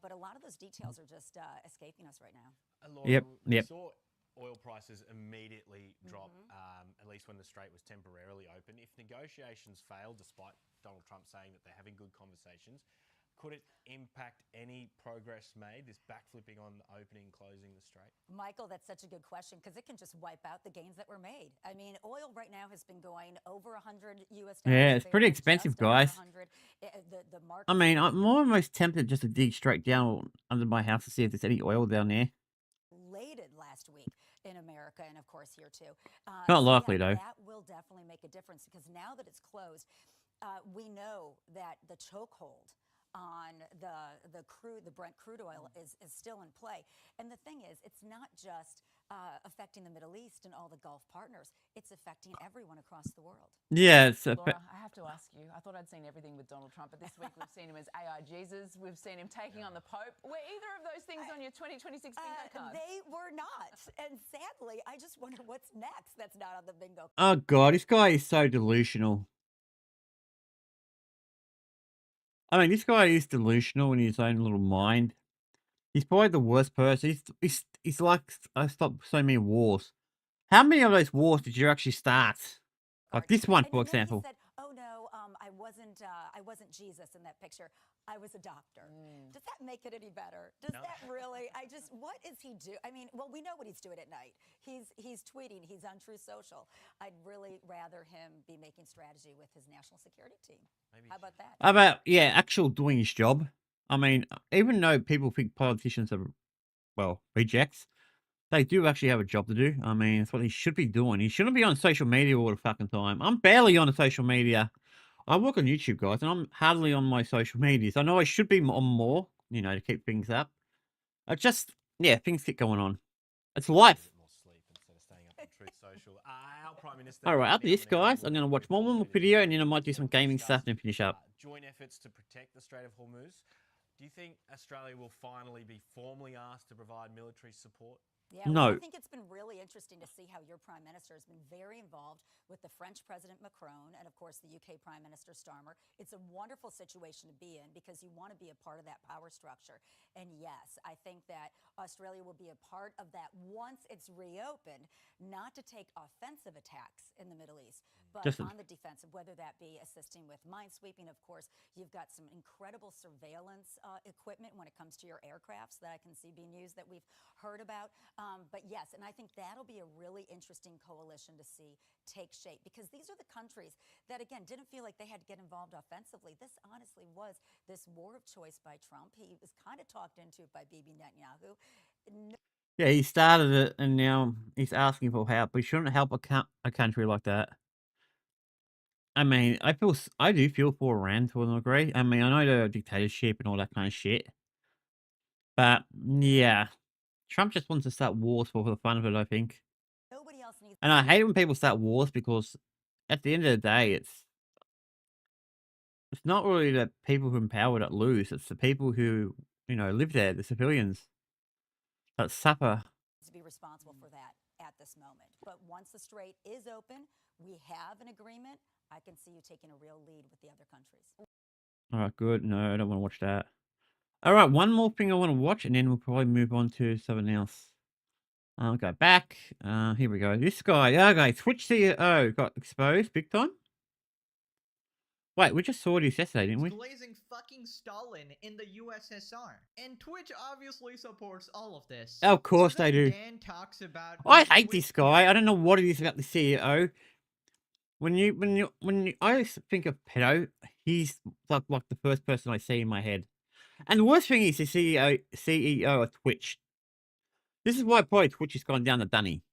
But a lot of those details are just escaping us right now. Laura, Yep. we saw oil prices immediately drop, at least when the Strait was temporarily open. If negotiations fail, despite Donald Trump saying that they're having good conversations, could it impact any progress made, this backflipping on opening and closing the Strait? Michael, that's such a good question, because it can just wipe out the gains that were made. I mean, oil right now has been going over 100 US dollars. Yeah, it's pretty expensive, guys. The market, I mean, I'm almost tempted just to dig straight down under my house to see if there's any oil down there. Related last week in America, and of course here too. Not likely, though. That will definitely make a difference, because now that it's closed, we know that the chokehold on the Brent crude oil is still in play. And the thing is, it's not just affecting the Middle East and all the Gulf partners. It's affecting everyone across the world. Yeah, it's Laura, I have to ask you, I thought I'd seen everything with Donald Trump, but this week we've seen him as AI Jesus, we've seen him taking on the Pope. Were either of those things on your 2026 bingo card? They were not. And sadly, I just wonder what's next that's not on the bingo card. Oh, God, this guy is so delusional. I mean, this guy is delusional in his own little mind. He's probably the worst person. He's like, I stopped so many wars. How many of those wars did you actually start? Like this one, for example. He said, "Oh no, I wasn't Jesus in that picture. I was a doctor." Does that make it any better? Does that really? What is he do? I mean, well, we know what he's doing at night. He's tweeting. He's on Truth Social. I'd really rather him be making strategy with his national security team. How about that? How about, yeah, actual doing his job? I mean, even though people think politicians are, well, rejects, they do actually have a job to do. I mean, it's what he should be doing. He shouldn't be on social media all the fucking time. I'm barely on the social media. I work on YouTube, guys, and I'm hardly on my social medias. I know I should be on more, you know, to keep things up. I just, yeah, things keep going on. It's life. More sleep instead of staying up on Truth Social. Our Prime Minister. All right, after this, guys, I'm going to watch one more video, and then I might do some gaming stuff and finish up. Joint efforts to protect the Strait of Hormuz. Do you think Australia will finally be formally asked to provide military support? Yeah, no. I think it's been really interesting to see how your Prime Minister has been very involved with the French President Macron and, of course, the UK Prime Minister Starmer. It's a wonderful situation to be in, because you want to be a part of that power structure. And yes, I think that Australia will be a part of that once it's reopened, not to take offensive attacks in the Middle East, but on the defensive, whether that be assisting with minesweeping. Of course, you've got some incredible surveillance equipment when it comes to your aircrafts that I can see being used that we've heard about. But yes, and I think that'll be a really interesting coalition to see take shape, because these are the countries that, again, didn't feel like they had to get involved offensively. This honestly was this war of choice by Trump. He was kind of talked into it by Bibi Netanyahu. Yeah, he started it, and now he's asking for help. We shouldn't help a country like that. I mean, I do feel for Iran to a degree. I mean, I know the dictatorship and all that kind of shit, but yeah, Trump just wants to start wars for the fun of it, I think. Nobody else needs. And I hate when people start wars, because at the end of the day, it's not really the people who are in power that lose. It's the people who, live there, the civilians, that suffer. To be responsible for that at this moment. But once the strait is open, we have an agreement. I can see you taking a real lead with the other countries. All right, good. No, I don't want to watch that. All right, one more thing I want to watch, and then we'll probably move on to something else. I'll go back. Here we go. This guy, okay, Twitch CEO got exposed big time. Wait, we just saw this yesterday, didn't we? Glazing fucking Stalin in the USSR. And Twitch obviously supports all of this. Of course So they then do. Dan talks about I hate this guy. I don't know what it is about the CEO. When I think of pedo, he's like the first person I see in my head. And the worst thing is the CEO of Twitch. This is why probably Twitch has gone down the dunny.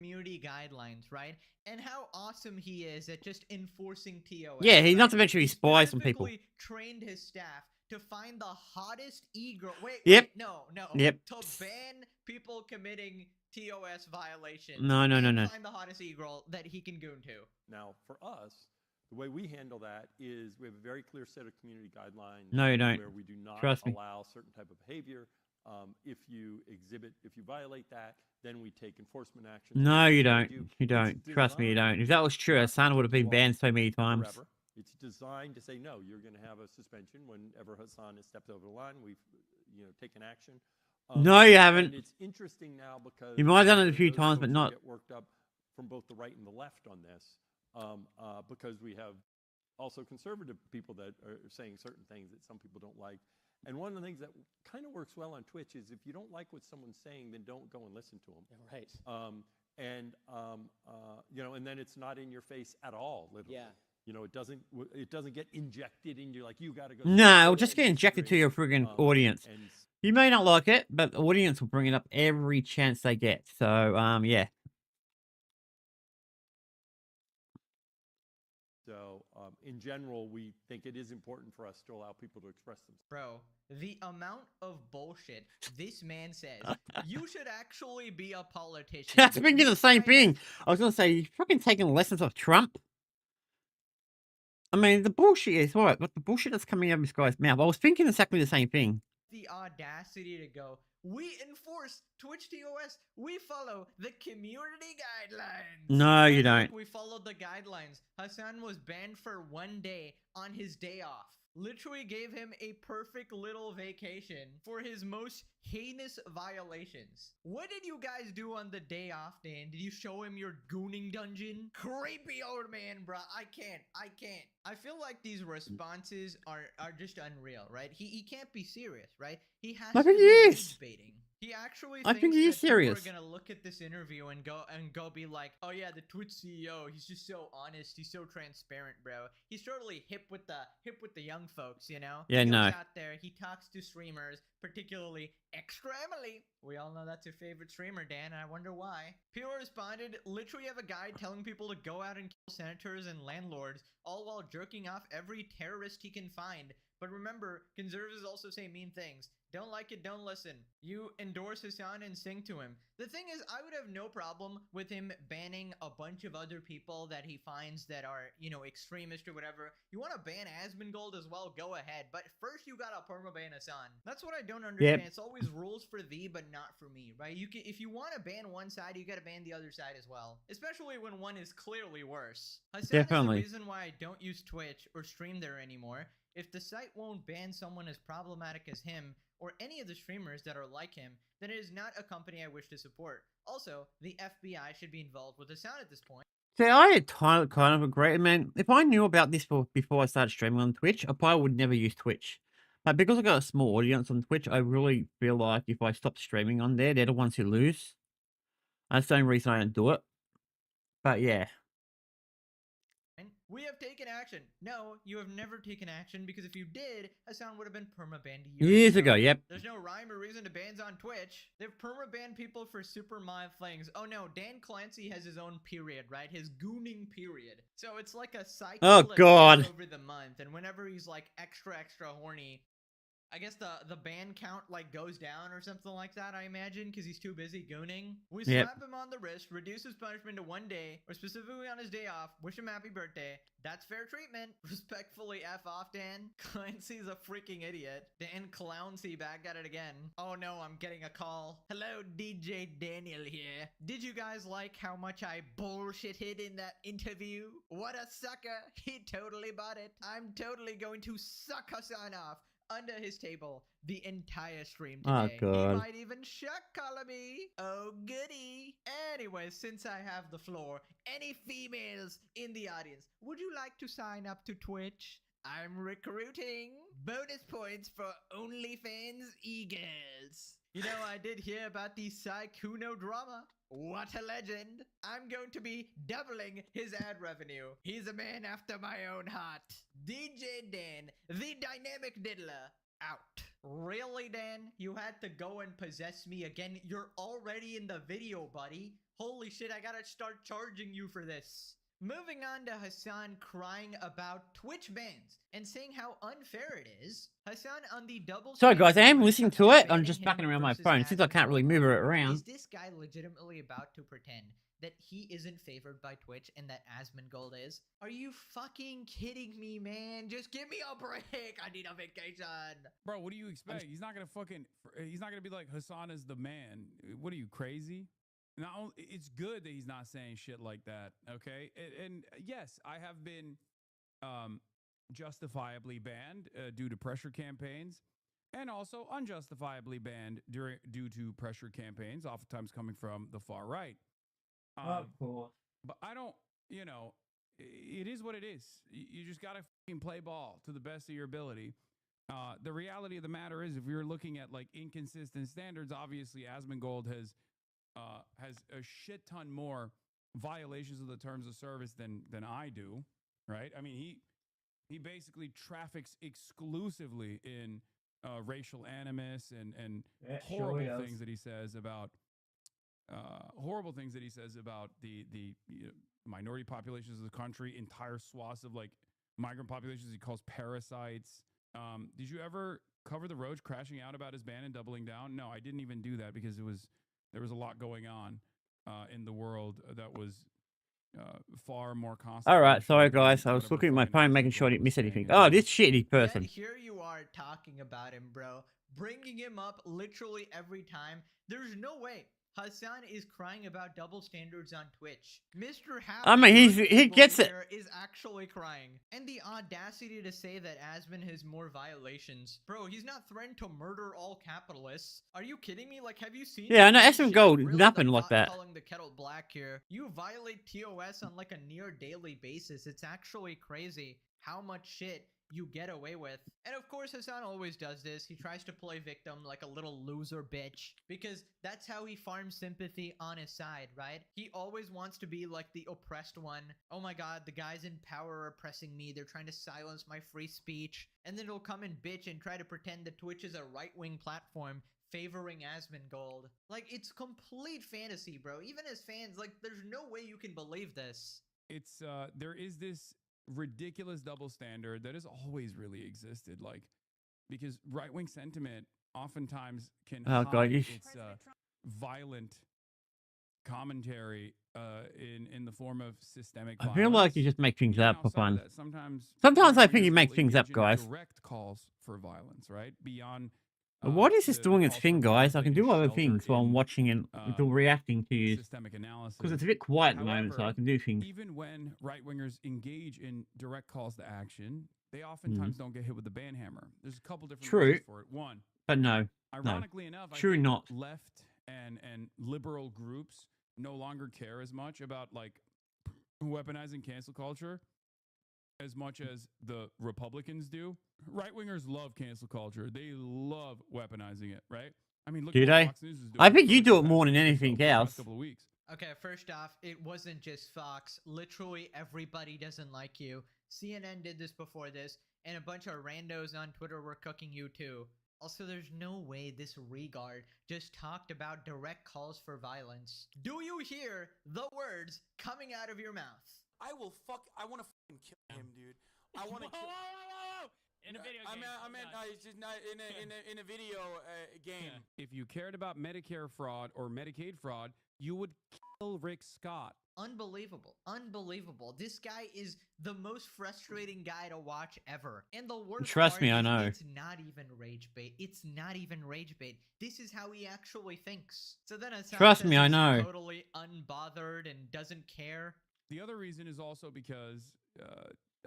community guidelines, right? And how awesome he is at just enforcing TOS. Yeah, he's not right? to mention he spies on people. Specifically trained his staff to find the hottest e-girl. Wait, Yep. no. Yep. To ban people committing TOS violations. No. And find the hottest e-girl that he can goon to. Now, for us, the way we handle that is we have a very clear set of community guidelines. No, you don't. Where we do not Trust me. allow certain type of behavior. If you violate that, then we take enforcement action. No, you don't. do. You don't. It's Trust me, you don't. If that was true, designed Hassan would have been to banned so many last times. forever. It's designed to say, no, you're going to have a suspension whenever Hassan has stepped over the line. We've taken action. No, you haven't. And it's interesting now because You might have done it a few those times, folks but who not. get worked up from both the right and the left on this, because we have also conservative people that are saying certain things that some people don't like. And one of the things that kind of works well on Twitch is if you don't like what someone's saying, then don't go and listen to them. Right. And then it's not in your face at all. Literally. Yeah. It doesn't get injected in you like you got to go. No, it'll just get injected to your friggin' audience. and You may not like it, but the audience will bring it up every chance they get. So, yeah. So, in general, we think it is important for us to allow people to express themselves. Bro, the amount of bullshit this man says, you should actually be a politician. That's thinking the same thing. I was going to say, you're fucking taking lessons off Trump. I mean, the bullshit is right, but the bullshit that's coming out of this guy's mouth, I was thinking exactly the same thing. The audacity to go, we enforce Twitch TOS, we follow the community guidelines. No, you And don't. look, we followed the guidelines. Hassan was banned for 1 day on his day off. Literally gave him a perfect little vacation for his most heinous violations. What did you guys do on the day off, Dan? Did you show him your gooning dungeon? Creepy old man, bruh. I can't. I feel like these responses are just unreal, right? He can't be serious, right? He has I to think be he is. rage baiting. He actually I thinks think he is that people serious. are gonna look at this interview and go be like, oh yeah, the Twitch CEO, he's just so honest, he's so transparent, bro. He's totally hip with the young folks, you know? Yeah, He no. goes out there, he talks to streamers, particularly Extra Emily. We all know that's your favorite streamer, Dan, and I wonder why. People responded, literally have a guy telling people to go out and kill senators and landlords, all while jerking off every terrorist he can find. But remember, conservatives also say mean things. Don't like it, don't listen. You endorse Hassan and sing to him. The thing is, I would have no problem with him banning a bunch of other people that he finds that are, extremist or whatever. You want to ban Asmongold as well, go ahead. But first you gotta permaban Hassan. That's what I don't understand. Yep. It's always rules for thee, but not for me, right? If you want to ban one side, you gotta ban the other side as well. Especially when one is clearly worse. Hassan Definitely. is the reason why I don't use Twitch or stream there anymore. If the site won't ban someone as problematic as him, or any of the streamers that are like him, then it is not a company I wish to support. Also, the FBI should be involved with Hassan at this point. See, I kind of agree. I mean, if I knew about this before I started streaming on Twitch, I probably would never use Twitch. Like, because I got a small audience on Twitch, I really feel like if I stop streaming on there, they're the ones who lose. That's the only reason I don't do it. But yeah. We have taken action. No, you have never taken action because if you did, Hassan would have been permabanned Years ago, yep. There's no rhyme or reason to bans on Twitch. They've permabanned people for super mild things. Oh no, Dan Clancy has his own period, right? His gooning period. So it's like a cycle Oh, that God. goes over the month, and whenever he's like extra horny, I guess the ban count like goes down or something like that, I imagine, because he's too busy gooning. We Yep. slap him on the wrist, reduce his punishment to 1 day, or specifically on his day off, wish him happy birthday. That's fair treatment. Respectfully F off, Dan. Clancy's a freaking idiot. Dan Clowncy back at it again. Oh no, I'm getting a call. Hello, DJ Daniel here. Did you guys like how much I bullshitted in that interview? What a sucker. He totally bought it. I'm totally going to suck Hassan off under his table the entire stream Oh, today. God. He might even shuck color me. Oh, goody. Anyway, since I have the floor, any females in the audience, would you like to sign up to Twitch? I'm recruiting. Bonus points for OnlyFans e-girls. You know, I did hear about the Saikuno drama. What a legend. I'm going to be doubling his ad revenue. He's a man after my own heart. DJ Dan, the dynamic diddler, out. Really, Dan? You had to go and possess me again? You're already in the video, buddy. Holy shit, I gotta start charging you for this. Moving on to Hassan crying about Twitch bans and saying how unfair it is. Hassan on the double. Sorry, guys, I am listening to it. I'm banning just him backing around my versus phone since I can't really move it around. Is this guy legitimately about to pretend that he isn't favored by Twitch and that Asmongold is? Are you fucking kidding me, man? Just give me a break. I need a vacation. Bro, what do you expect? He's not gonna be like, Hassan is the man. What are you, crazy? Now, it's good that he's not saying shit like that, okay? And yes, I have been justifiably banned due to pressure campaigns, and also unjustifiably banned due to pressure campaigns, oftentimes coming from the far right. Of course. But I don't, it is what it is. You just gotta fucking play ball to the best of your ability. The reality of the matter is, if you're looking at like inconsistent standards, obviously Asmongold has a shit ton more violations of the terms of service than I do, right? I mean, he basically traffics exclusively in racial animus and horrible things that he says about the minority populations of the country, entire swaths of like migrant populations he calls parasites. Did you ever cover the Roach crashing out about his ban and doubling down? No, I didn't even do that because there was a lot going on in the world that was far more constant. All right, sorry guys. I was looking at my phone, making sure I didn't miss anything. Oh, this shitty person. Yet here you are talking about him, bro. Bringing him up literally every time. There's no way Hassan is crying about double standards on Twitch. Mr. House, I mean, he gets it. Is actually crying. And the audacity to say that Asmon has more violations. Bro, he's not threatened to murder all capitalists. Are you kidding me? Like, have you seen? Yeah, no, Asmongold, really nothing like that. Calling the kettle black here. You violate TOS on like a near daily basis. It's actually crazy how much shit you get away with. And of course, Hassan always does this. He tries to play victim like a little loser bitch because that's how he farms sympathy on his side, right? He always wants to be like the oppressed one. Oh my god, the guys in power are oppressing me. They're trying to silence my free speech. And then he'll come and bitch and try to pretend that Twitch is a right-wing platform favoring Asmongold. Like, it's complete fantasy, bro. Even as fans, like, there's no way you can believe this. It's there is this ridiculous double standard that has always really existed, like, because right-wing sentiment oftentimes can hide its violent commentary in the form of systemic violence. I feel like you just make things up for fun. Sometimes I think you make things up, guys. Direct calls for violence, right? Beyond. What is this doing its thing, guys? I can do other things while I'm watching and reacting to you. Systemic analysis. Because it's a bit quiet at the moment, so I can do things. Even when right-wingers engage in direct calls to action, they oftentimes don't get hit with the ban hammer. There's a couple different reasons for it. One, but no. Ironically enough, I think left and liberal groups no longer care as much about like weaponizing cancel culture as much as the Republicans do. Right-wingers love cancel culture. They love weaponizing it, right? I mean, look Do at what they? Fox News is doing. I think you for do the it more past than week or so, anything for the past else. couple of weeks. Okay, first off, it wasn't just Fox. Literally everybody doesn't like you. CNN did this before this, and a bunch of randos on Twitter were cooking you too. Also, there's no way this regard just talked about direct calls for violence. Do you hear the words coming out of your mouth? I want to fucking kill him, dude. I want to kill. In a video game. I meant it's just not in a video game. If you cared about Medicare fraud or Medicaid fraud, you would kill Rick Scott. Unbelievable. Unbelievable. This guy is the most frustrating guy to watch ever. And the worst Trust me, part I is know. It's not even rage bait. It's not even rage bait. This is how he actually thinks. So then Hassan Trust says me, I he's know. totally unbothered and doesn't care. The other reason is also because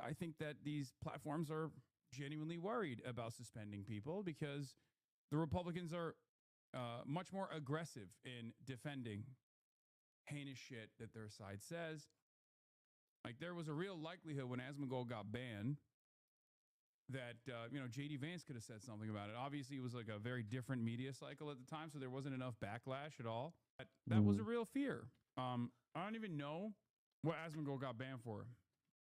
I think that these platforms are genuinely worried about suspending people because the Republicans are much more aggressive in defending heinous shit that their side says. Like, there was a real likelihood when Asmongold got banned that, J.D. Vance could have said something about it. Obviously, it was like a very different media cycle at the time, so there wasn't enough backlash at all. That was a real fear. I don't even know what Asmongold got banned for.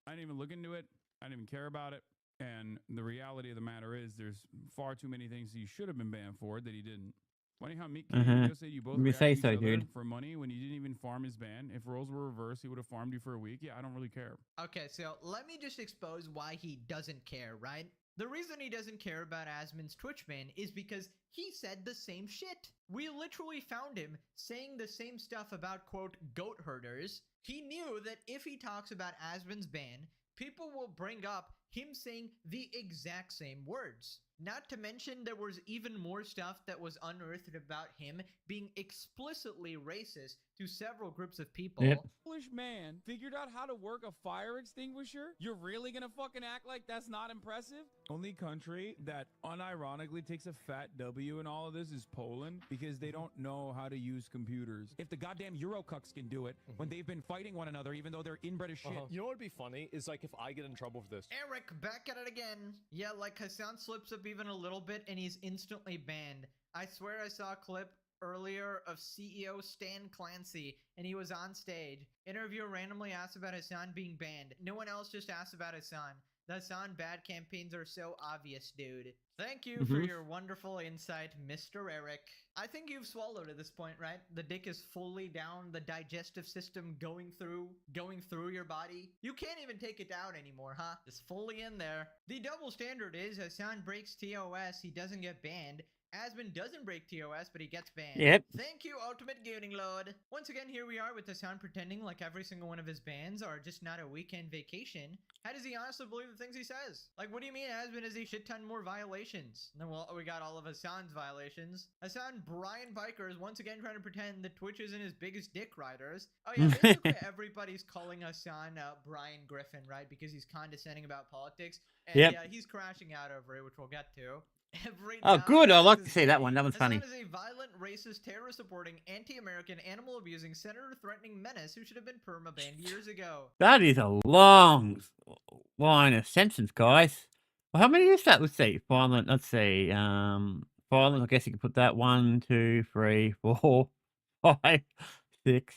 I didn't even look into it. I didn't even care about it. And the reality of the matter is there's far too many things he should have been banned for that he didn't. Funny how Meek said you both Let me react say to each so, other dude. for money when you didn't even farm his ban. If roles were reversed, he would have farmed you for a week. Yeah, I don't really care. Okay, so let me just expose why he doesn't care, right? The reason he doesn't care about Asmon's Twitch ban is because he said the same shit. We literally found him saying the same stuff about, quote, goat herders. He knew that if he talks about Asmon's ban, people will bring up him saying the exact same words. Not to mention there was even more stuff that was unearthed about him being explicitly racist to several groups of people. Yep. Foolish man figured out how to work a fire extinguisher? You're really gonna fucking act like that's not impressive? Only country that unironically takes a fat W in all of this is Poland because they don't know how to use computers. If the goddamn Eurocucks can do it when they've been fighting one another even though they're inbred as shit. You know what would be funny is like if I get in trouble for this. Eric, back at it again. Yeah, like Hassan slips up even a little bit and he's instantly banned. I swear I saw a clip earlier of CEO Stan Clancy and he was on stage. Interviewer randomly asked about Hassan being banned. No one else just asked about Hassan. The Hassan bad campaigns are so obvious, dude. Thank you for your wonderful insight, Mr. Eric. I think you've swallowed at this point, right? The dick is fully down, the digestive system going through your body. You can't even take it out anymore, huh? It's fully in there. The double standard is Hassan breaks TOS, he doesn't get banned. Asmon doesn't break TOS, but he gets banned. Yep. Thank you, Ultimate Gooning Lord. Once again, here we are with Hassan pretending like every single one of his bans are just not a weekend vacation. How does he honestly believe the things he says? Like, what do you mean Asmon has a shit ton more violations? And then, well, we got all of Hassan's violations. Hassan Brian Biker is once again trying to pretend that Twitch isn't his biggest dick riders. Oh yeah, basically everybody's calling Hassan Brian Griffin, right? Because he's condescending about politics. And yeah, he's crashing out over it, which we'll get to. Oh, good. I like to see that one. That one's funny. Hassan is a violent, racist, terror-supporting, anti-American, animal-abusing, senator-threatening menace who should have been perma-banned years ago. That is a long line of sentence, guys. Well, how many is that? Let's see. Violent. Let's see. Violent. I guess you could put that 1, 2, 3, 4, 5, 6.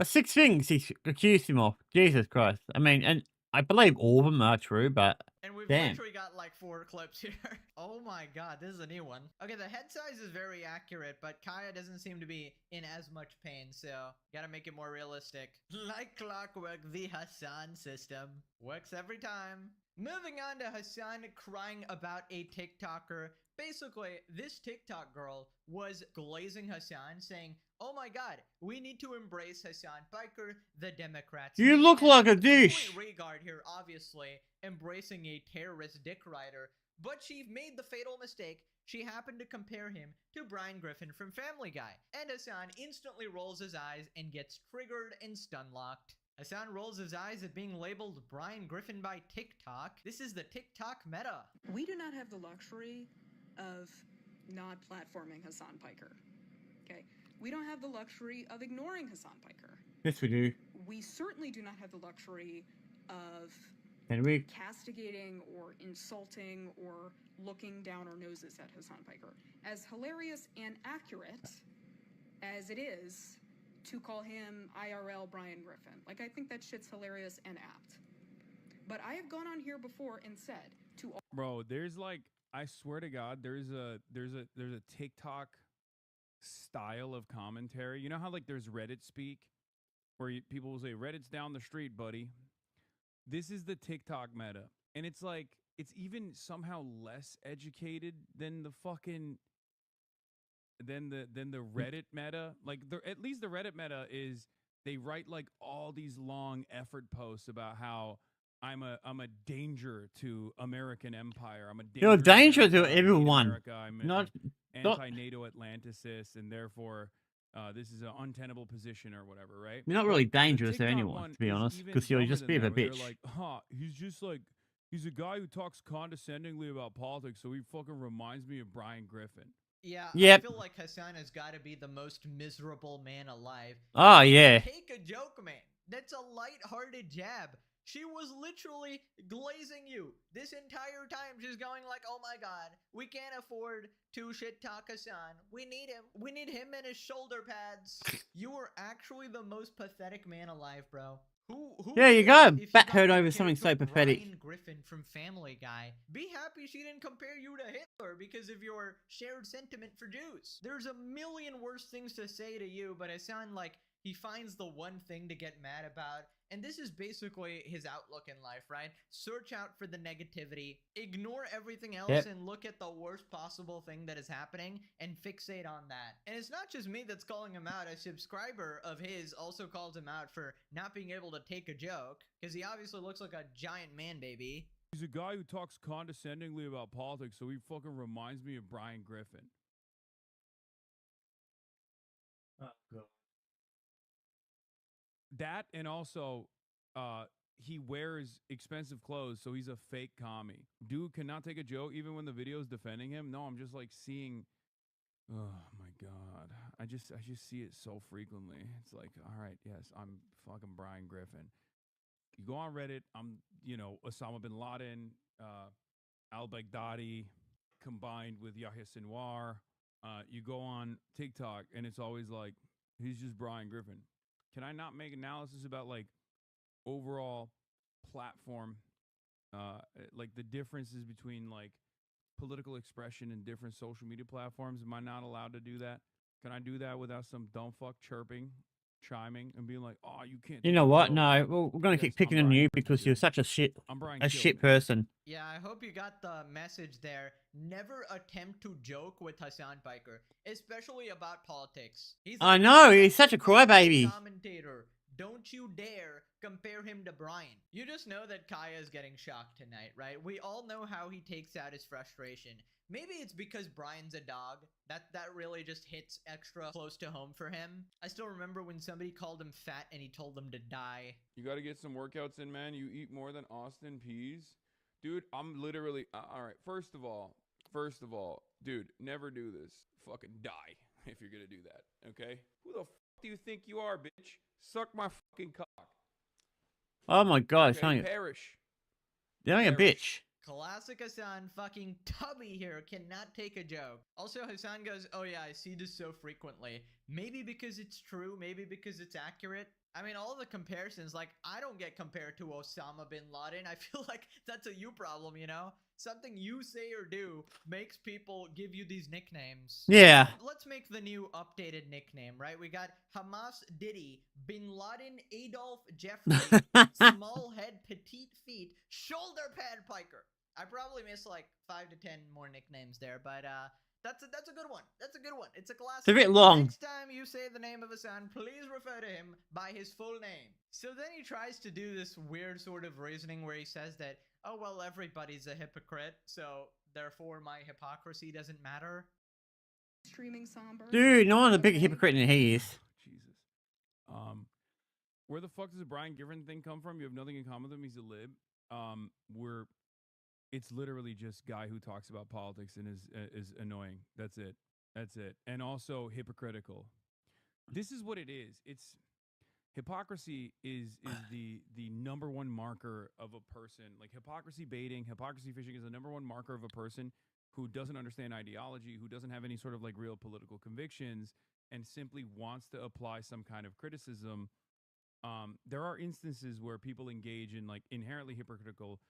6 things he accused him of. Jesus Christ. I mean, and I believe all of them are true, but and we've damn. literally got like 4 clips here. Oh my god, this is a new one. Okay, the head size is very accurate, but Kaya doesn't seem to be in as much pain, so gotta make it more realistic. Like clockwork, the Hassan system works every time. Moving on to Hassan crying about a TikToker. Basically, this TikTok girl was glazing Hassan, saying, oh my god, we need to embrace Hassan Biker, the Democrats. You look like a douche. Regard here, obviously, embracing a terrorist dick rider, but she made the fatal mistake. She happened to compare him to Brian Griffin from Family Guy, and Hassan instantly rolls his eyes and gets triggered and stun-locked. Hassan rolls his eyes at being labeled Brian Griffin by TikTok. This is the TikTok meta. We do not have the luxury of not platforming Hassan Piker. Okay? We don't have the luxury of ignoring Hassan Piker. Yes, we do. We certainly do not have the luxury of Henry. castigating or insulting or looking down our noses at Hassan Piker. As hilarious and accurate as it is to call him IRL Brian Griffin. Like, I think that shit's hilarious and apt. But I have gone on here before and said to all— Bro, there's like, I swear to God, there's a TikTok style of commentary. You know how like there's Reddit speak, where people will say Reddit's down the street, buddy. This is the TikTok meta, and it's like it's even somehow less educated than the fucking than the Reddit meta. Like at least the Reddit meta is they write like all these long effort posts about how I'm a danger to American empire. I'm a danger, You're a danger to America, I hate everyone. America. I'm Not anti-NATO Atlanticist, and therefore this is an untenable position or whatever, right? You're not really But the dangerous to TikTok anyone, one to be is honest, even because you're dumber just a than bit of a that, where bitch. they're like, he's just like, he's a guy who talks condescendingly about politics, so he fucking reminds me of Brian Griffin. Yeah, Yep. I feel like Hassan has got to be the most miserable man alive. Oh, yeah. Take a joke, man. That's a light-hearted jab. She was literally glazing you this entire time. She's going like, oh my god, we can't afford to shit-talk Hassan. We need him. We need him and his shoulder pads. You were actually the most pathetic man alive, bro. Who There you cares go. if you Bat got heard over compared something to so pathetic. Brian Griffin from Family Guy. Be happy she didn't compare you to Hitler because of your shared sentiment for Jews. There's a million worse things to say to you, but it sounds like he finds the one thing to get mad about. And this is basically his outlook in life, right? Search out for the negativity, ignore everything else, Yep. and look at the worst possible thing that is happening and fixate on that. And it's not just me that's calling him out. A subscriber of his also called him out for not being able to take a joke, because he obviously looks like a giant man baby. He's a guy who talks condescendingly about politics, so he fucking reminds me of Brian Griffin. That, and also he wears expensive clothes, so he's a fake commie. Dude cannot take a joke even when the video's defending him. No, I'm just like seeing, oh my god, I just see it so frequently. It's like, all right, yes, I'm fucking Brian Griffin. You go on Reddit, I'm, Osama bin Laden, al-Baghdadi combined with Yahya Sinwar. You go on TikTok and it's always like, he's just Brian Griffin. Can I not make analysis about like overall platform, like the differences between like political expression in different social media platforms? Am I not allowed to do that? Can I do that without some dumb fuck chiming and being like, oh, you can't? You know what? No, we're going to keep picking on you because you're such a shit person. Yeah, I hope you got the message there. Never attempt to joke with Hassan Piker, especially about politics. I know, he's such a crybaby. Commentator. Don't you dare compare him to Brian. You just know that Kaya is getting shocked tonight, right? We all know how he takes out his frustration. Maybe it's because Brian's a dog. That really just hits extra close to home for him. I still remember when somebody called him fat and he told them to die. You got to get some workouts in, man. You eat more than Austin Peas. Dude, I'm literally, all right, first of all, dude, never do this. Fucking die if you're going to do that, okay? Who the fuck do you think you are, bitch? Suck my fucking cock. Oh my god, it's Okay, only perish. You're only a bitch. Classic Hassan, fucking Tubby here, cannot take a joke. Also, Hassan goes, oh yeah, I see this so frequently. Maybe because it's true, maybe because it's accurate. I mean, all the comparisons, like, I don't get compared to Osama bin Laden. I feel like that's a you problem, you know? Something you say or do makes people give you these nicknames. Yeah. Let's make the new updated nickname, right? We got Hamas Diddy, Bin Laden Adolf Jeffrey, Small Head Petite Feet, Shoulder Pad Piker. I probably missed like 5 to 10 more nicknames there, but that's a good one. That's a good one. It's a classic. It's a bit long. Next time you say the name of Hassan, please refer to him by his full name. So then he tries to do this weird sort of reasoning where he says that, oh, well, everybody's a hypocrite, so therefore my hypocrisy doesn't matter. Streaming somber. Dude, no one's a bigger hypocrite than he is. Jesus. Where the fuck does the Brian Griffin thing come from? You have nothing in common with him. He's a lib. It's literally just guy who talks about politics and is annoying. That's it. And also hypocritical. This is what it is. hypocrisy is the number one marker of a person. Like hypocrisy baiting, hypocrisy fishing is the number one marker of a person who doesn't understand ideology, who doesn't have any sort of like real political convictions, and simply wants to apply some kind of criticism. There are instances where people engage in like inherently hypocritical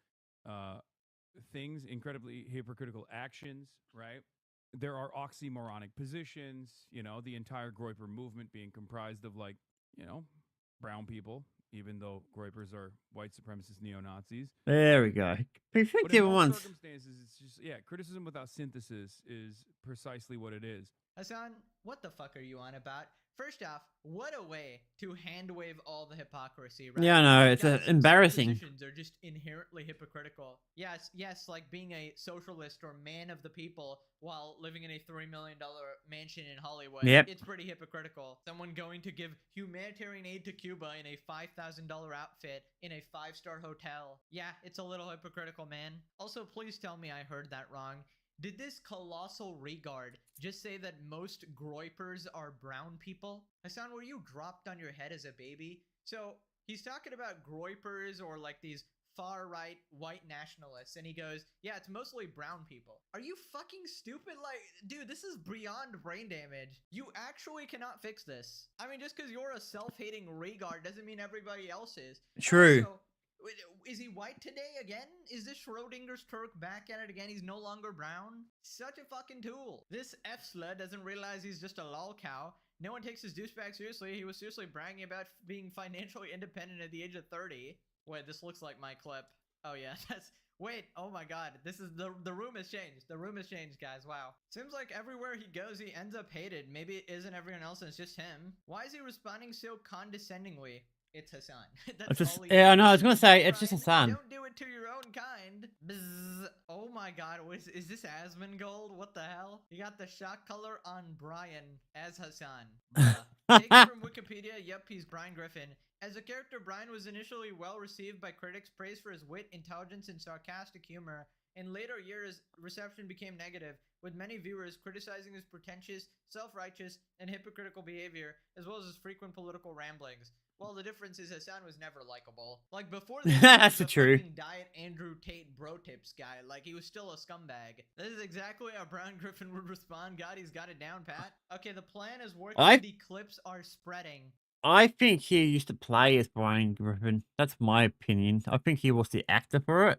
things, incredibly hypocritical actions, right? There are oxymoronic positions, you know, the entire Groyper movement being comprised of like, you know, brown people, even though Groypers are white supremacist neo-Nazis. There we go. Pick But in different most ones. circumstances, it's just, yeah, criticism without synthesis is precisely what it is. Hassan, what the fuck are you on about? First off, what a way to hand wave all the hypocrisy, right? Yeah, I know, it's Guys, some embarrassing. positions are just inherently hypocritical. Yes, like being a socialist or man of the people while living in a $3 million mansion in Hollywood. Yep. It's pretty hypocritical. Someone going to give humanitarian aid to Cuba in a $5,000 outfit in a 5-star hotel. Yeah, it's a little hypocritical, man. Also, please tell me I heard that wrong. Did this colossal regard just say that most Groypers are brown people? Hassan, were you dropped on your head as a baby? So he's talking about Groypers or like these far-right white nationalists, and he goes, yeah, it's mostly brown people. Are you fucking stupid? Like, dude, this is beyond brain damage. You actually cannot fix this. I mean, just because you're a self-hating regard doesn't mean everybody else is. True. Also, is he white today again? Is this Schrodinger's Turk back at it again? He's no longer brown? Such a fucking tool. This F-slud doesn't realize he's just a lol cow. No one takes his douchebag seriously. He was seriously bragging about being financially independent at the age of 30. Wait, this looks like my clip. Oh yeah, that's... Wait, oh my god. This is... The room has changed. The room has changed, guys. Wow. Seems like everywhere he goes, he ends up hated. Maybe it isn't everyone else and it's just him. Why is he responding so condescendingly? It's Hassan. It's just, yeah, I know. I was gonna say it's just Hassan. Don't do it to your own kind. Bzz. Oh my god, is this Asmongold? What the hell? You got the shot color on Brian as Hassan. Taken from Wikipedia, yep, he's Brian Griffin. As a character, Brian was initially well received by critics, praised for his wit, intelligence, and sarcastic humor. In later years, reception became negative, with many viewers criticizing his pretentious, self-righteous, and hypocritical behavior, as well as his frequent political ramblings. Well, the difference is Hassan was never likable. Like, before this, That's he was true. fucking Diet Andrew Tate bro tips guy. Like, he was still a scumbag. This is exactly how Brian Griffin would respond. God, he's got it down, Pat. Okay, the plan is working. The clips are spreading. I think he used to play as Brian Griffin. That's my opinion. I think he was the actor for it.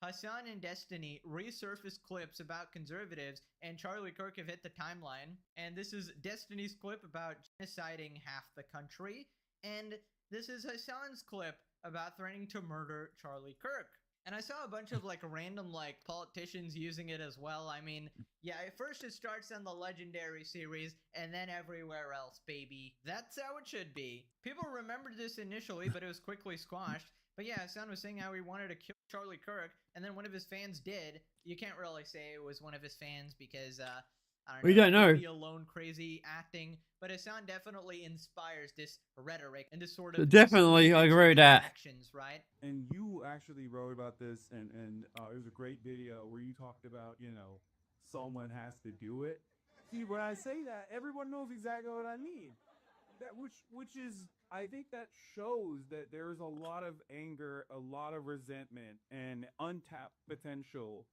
Hassan and Destiny resurfaced clips about conservatives, and Charlie Kirk have hit the timeline. And this is Destiny's clip about genociding half the country. And this is Hassan's clip about threatening to murder Charlie Kirk. And I saw a bunch of like random like politicians using it as well. I mean, yeah, at first it starts on the Legendary series and then everywhere else, baby. That's how it should be. People remembered this initially, but it was quickly squashed. But yeah, Hassan was saying how he wanted to kill Charlie Kirk, and then one of his fans did. You can't really say it was one of his fans because, I don't know. We don't know. Maybe alone crazy acting, but Hassan definitely inspires this rhetoric and this sort of Definitely, I agree with that. actions, right? And you actually wrote about this, and it was a great video where you talked about, you know, someone has to do it. See, when I say that, everyone knows exactly what I mean. That which is, I think that shows that there's a lot of anger, a lot of resentment, and untapped potential.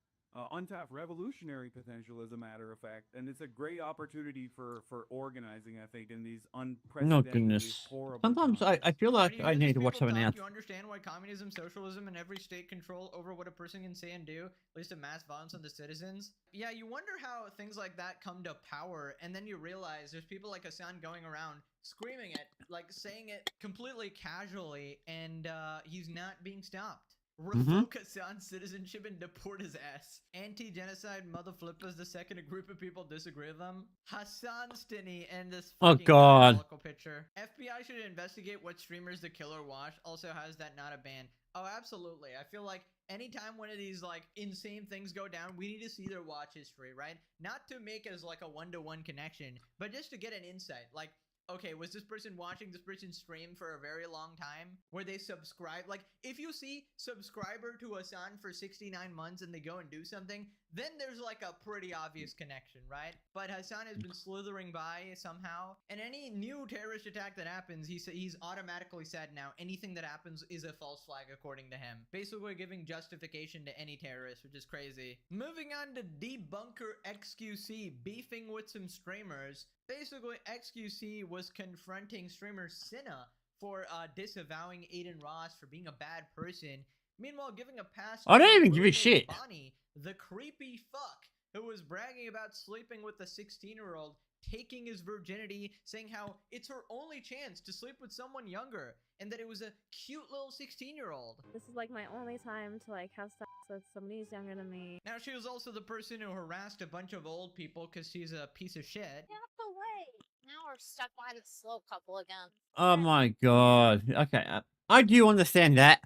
Untapped revolutionary potential, as a matter of fact, and it's a great opportunity for organizing. I think in these No unprecedented, goodness. horrible. Sometimes I feel like I need to watch something else. You understand why communism, socialism, and every state control over what a person can say and do leads to mass violence on the citizens? Yeah, you wonder how things like that come to power, and then you realize there's people like Hassan going around screaming it, like saying it completely casually, and he's not being stopped. Revoke Hassan's citizenship and deport his ass. Anti-genocide motherflippers, the second a group of people disagree with them. Hassan Stinney and this Oh, fucking God. diabolical picture. FBI should investigate what streamers the killer watched. Also, how's that not a ban? Oh, absolutely. I feel like anytime one of these like insane things go down, we need to see their watch history, right? Not to make as like a one-to-one connection, but just to get an insight. Like, okay, was this person watching this person stream for a very long time? Were they subscribed? Like, if you see subscriber to Hassan for 69 months and they go and do something, then there's like a pretty obvious connection, right? But Hassan has been slithering by somehow, and any new terrorist attack that happens, he's automatically said now anything that happens is a false flag according to him. Basically giving justification to any terrorist, which is crazy. Moving on to Debunker XQC beefing with some streamers. Basically, XQC was confronting streamer Cinna for disavowing Aiden Ross for being a bad person. Meanwhile, giving a pass to I don't even give a roommate shit. Bonnie, the creepy fuck who was bragging about sleeping with the 16-year-old, taking his virginity, saying how it's her only chance to sleep with someone younger, and that it was a cute little 16-year-old. This is like my only time to like have sex with somebody who's younger than me. Now, she was also the person who harassed a bunch of old people because she's a piece of shit. Get out the way! Now we're stuck by the slow couple again. Oh my god. Okay, I do understand that.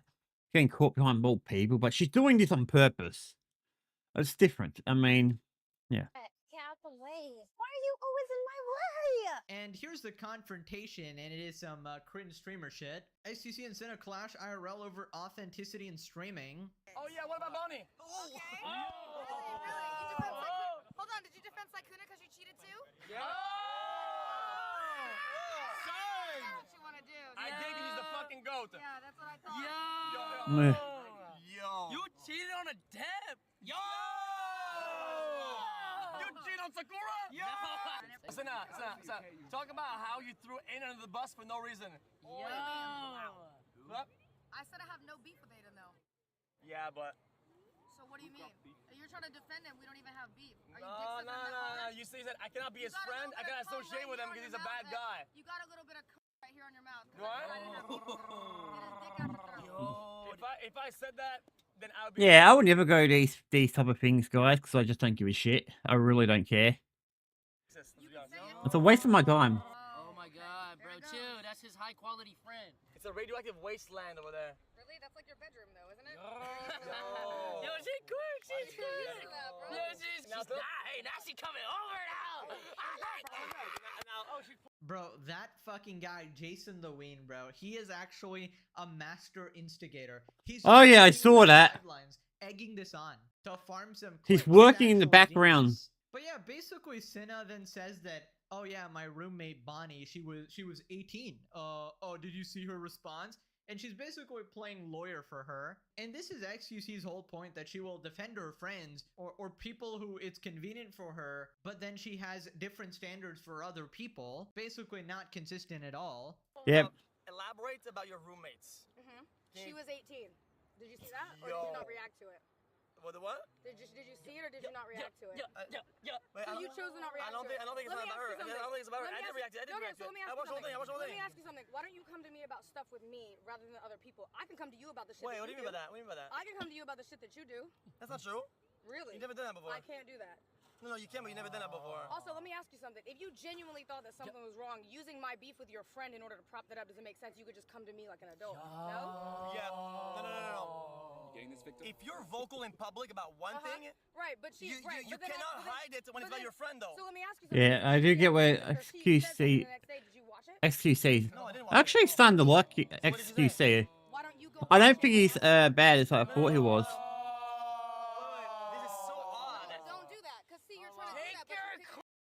Getting caught behind old people, but she's doing this on purpose. It's different. I mean, yeah. Get out the way! Why are you always in my way? And here's the confrontation, and it is some cringe streamer shit. SCC and Cinna clash IRL over authenticity and streaming. Oh yeah, what about Bonnie? Oh, okay. Really? Hold on, did you defend Sykuna because you cheated too? Yeah. That's what you want to do. I did because he's the fucking goat. Yeah, that's what I thought. Meh. You cheated on a deb. Yo. You cheated on Sakura. Yo. Listen, talk about how you threw Aiden under the bus for no reason. Yo. What? I said I have no beef with Aiden though. Yeah, but. So what do you mean? You're trying to defend him. We don't even have beef. Are you No. You see that I cannot be his friend. I cannot associate with him because he's a bad guy. You got a little bit of right here on your mouth. What? If I said that, then I would be. Yeah, I would never go to these type of things, guys, because I just don't give a shit. I really don't care. It's a waste of my time. Oh my god, bro, chill. That's his high quality friend. It's a radioactive wasteland over there. Really? That's like your bedroom though, isn't it? Yo, she quick. She's quick. Yo, she's now she coming over now. Bro, that fucking guy, Jason the Ween, bro, he is actually a master instigator. He's Oh yeah, I saw that. sidelines, egging this on to farm some He's clicks. working in the Actual background. genius. But yeah, basically Cinna then says that, oh yeah, my roommate Bonnie, she was 18. Oh, did you see her response? And she's basically playing lawyer for her. And this is XQC's whole point, that she will defend her friends or people who it's convenient for her, but then she has different standards for other people. Basically not consistent at all. Yep. Elaborate about your roommates. She was 18. Did you see that, or did you not react to it? What? Did you see it, or did you not react to it? Yeah. So you chose to not react to it. I don't think it's about her. I don't think it's about her. I didn't react to it. So let me ask I watched the whole thing. Let me ask you something. Why don't you come to me about stuff with me rather than other people? I can come to you about the shit. Wait, that what do you mean by that? What do you mean by that? I can come to you about the shit that you do. That's not true. Really? You've never done that before. I can't do that. No, you can, but you never done that before. Also, let me ask you something. If you genuinely thought that something was wrong, using my beef with your friend in order to prop that up doesn't make sense. You could just come to me like an adult. No? Yeah. No. Getting this victim. If you're vocal in public about one thing, right, but she's right. You cannot hide it when it's about your friend, though. So let me ask you something. Yeah, I do get where XQC. XQC. Actually, starting to like XQC. I don't think he's bad as I thought he was.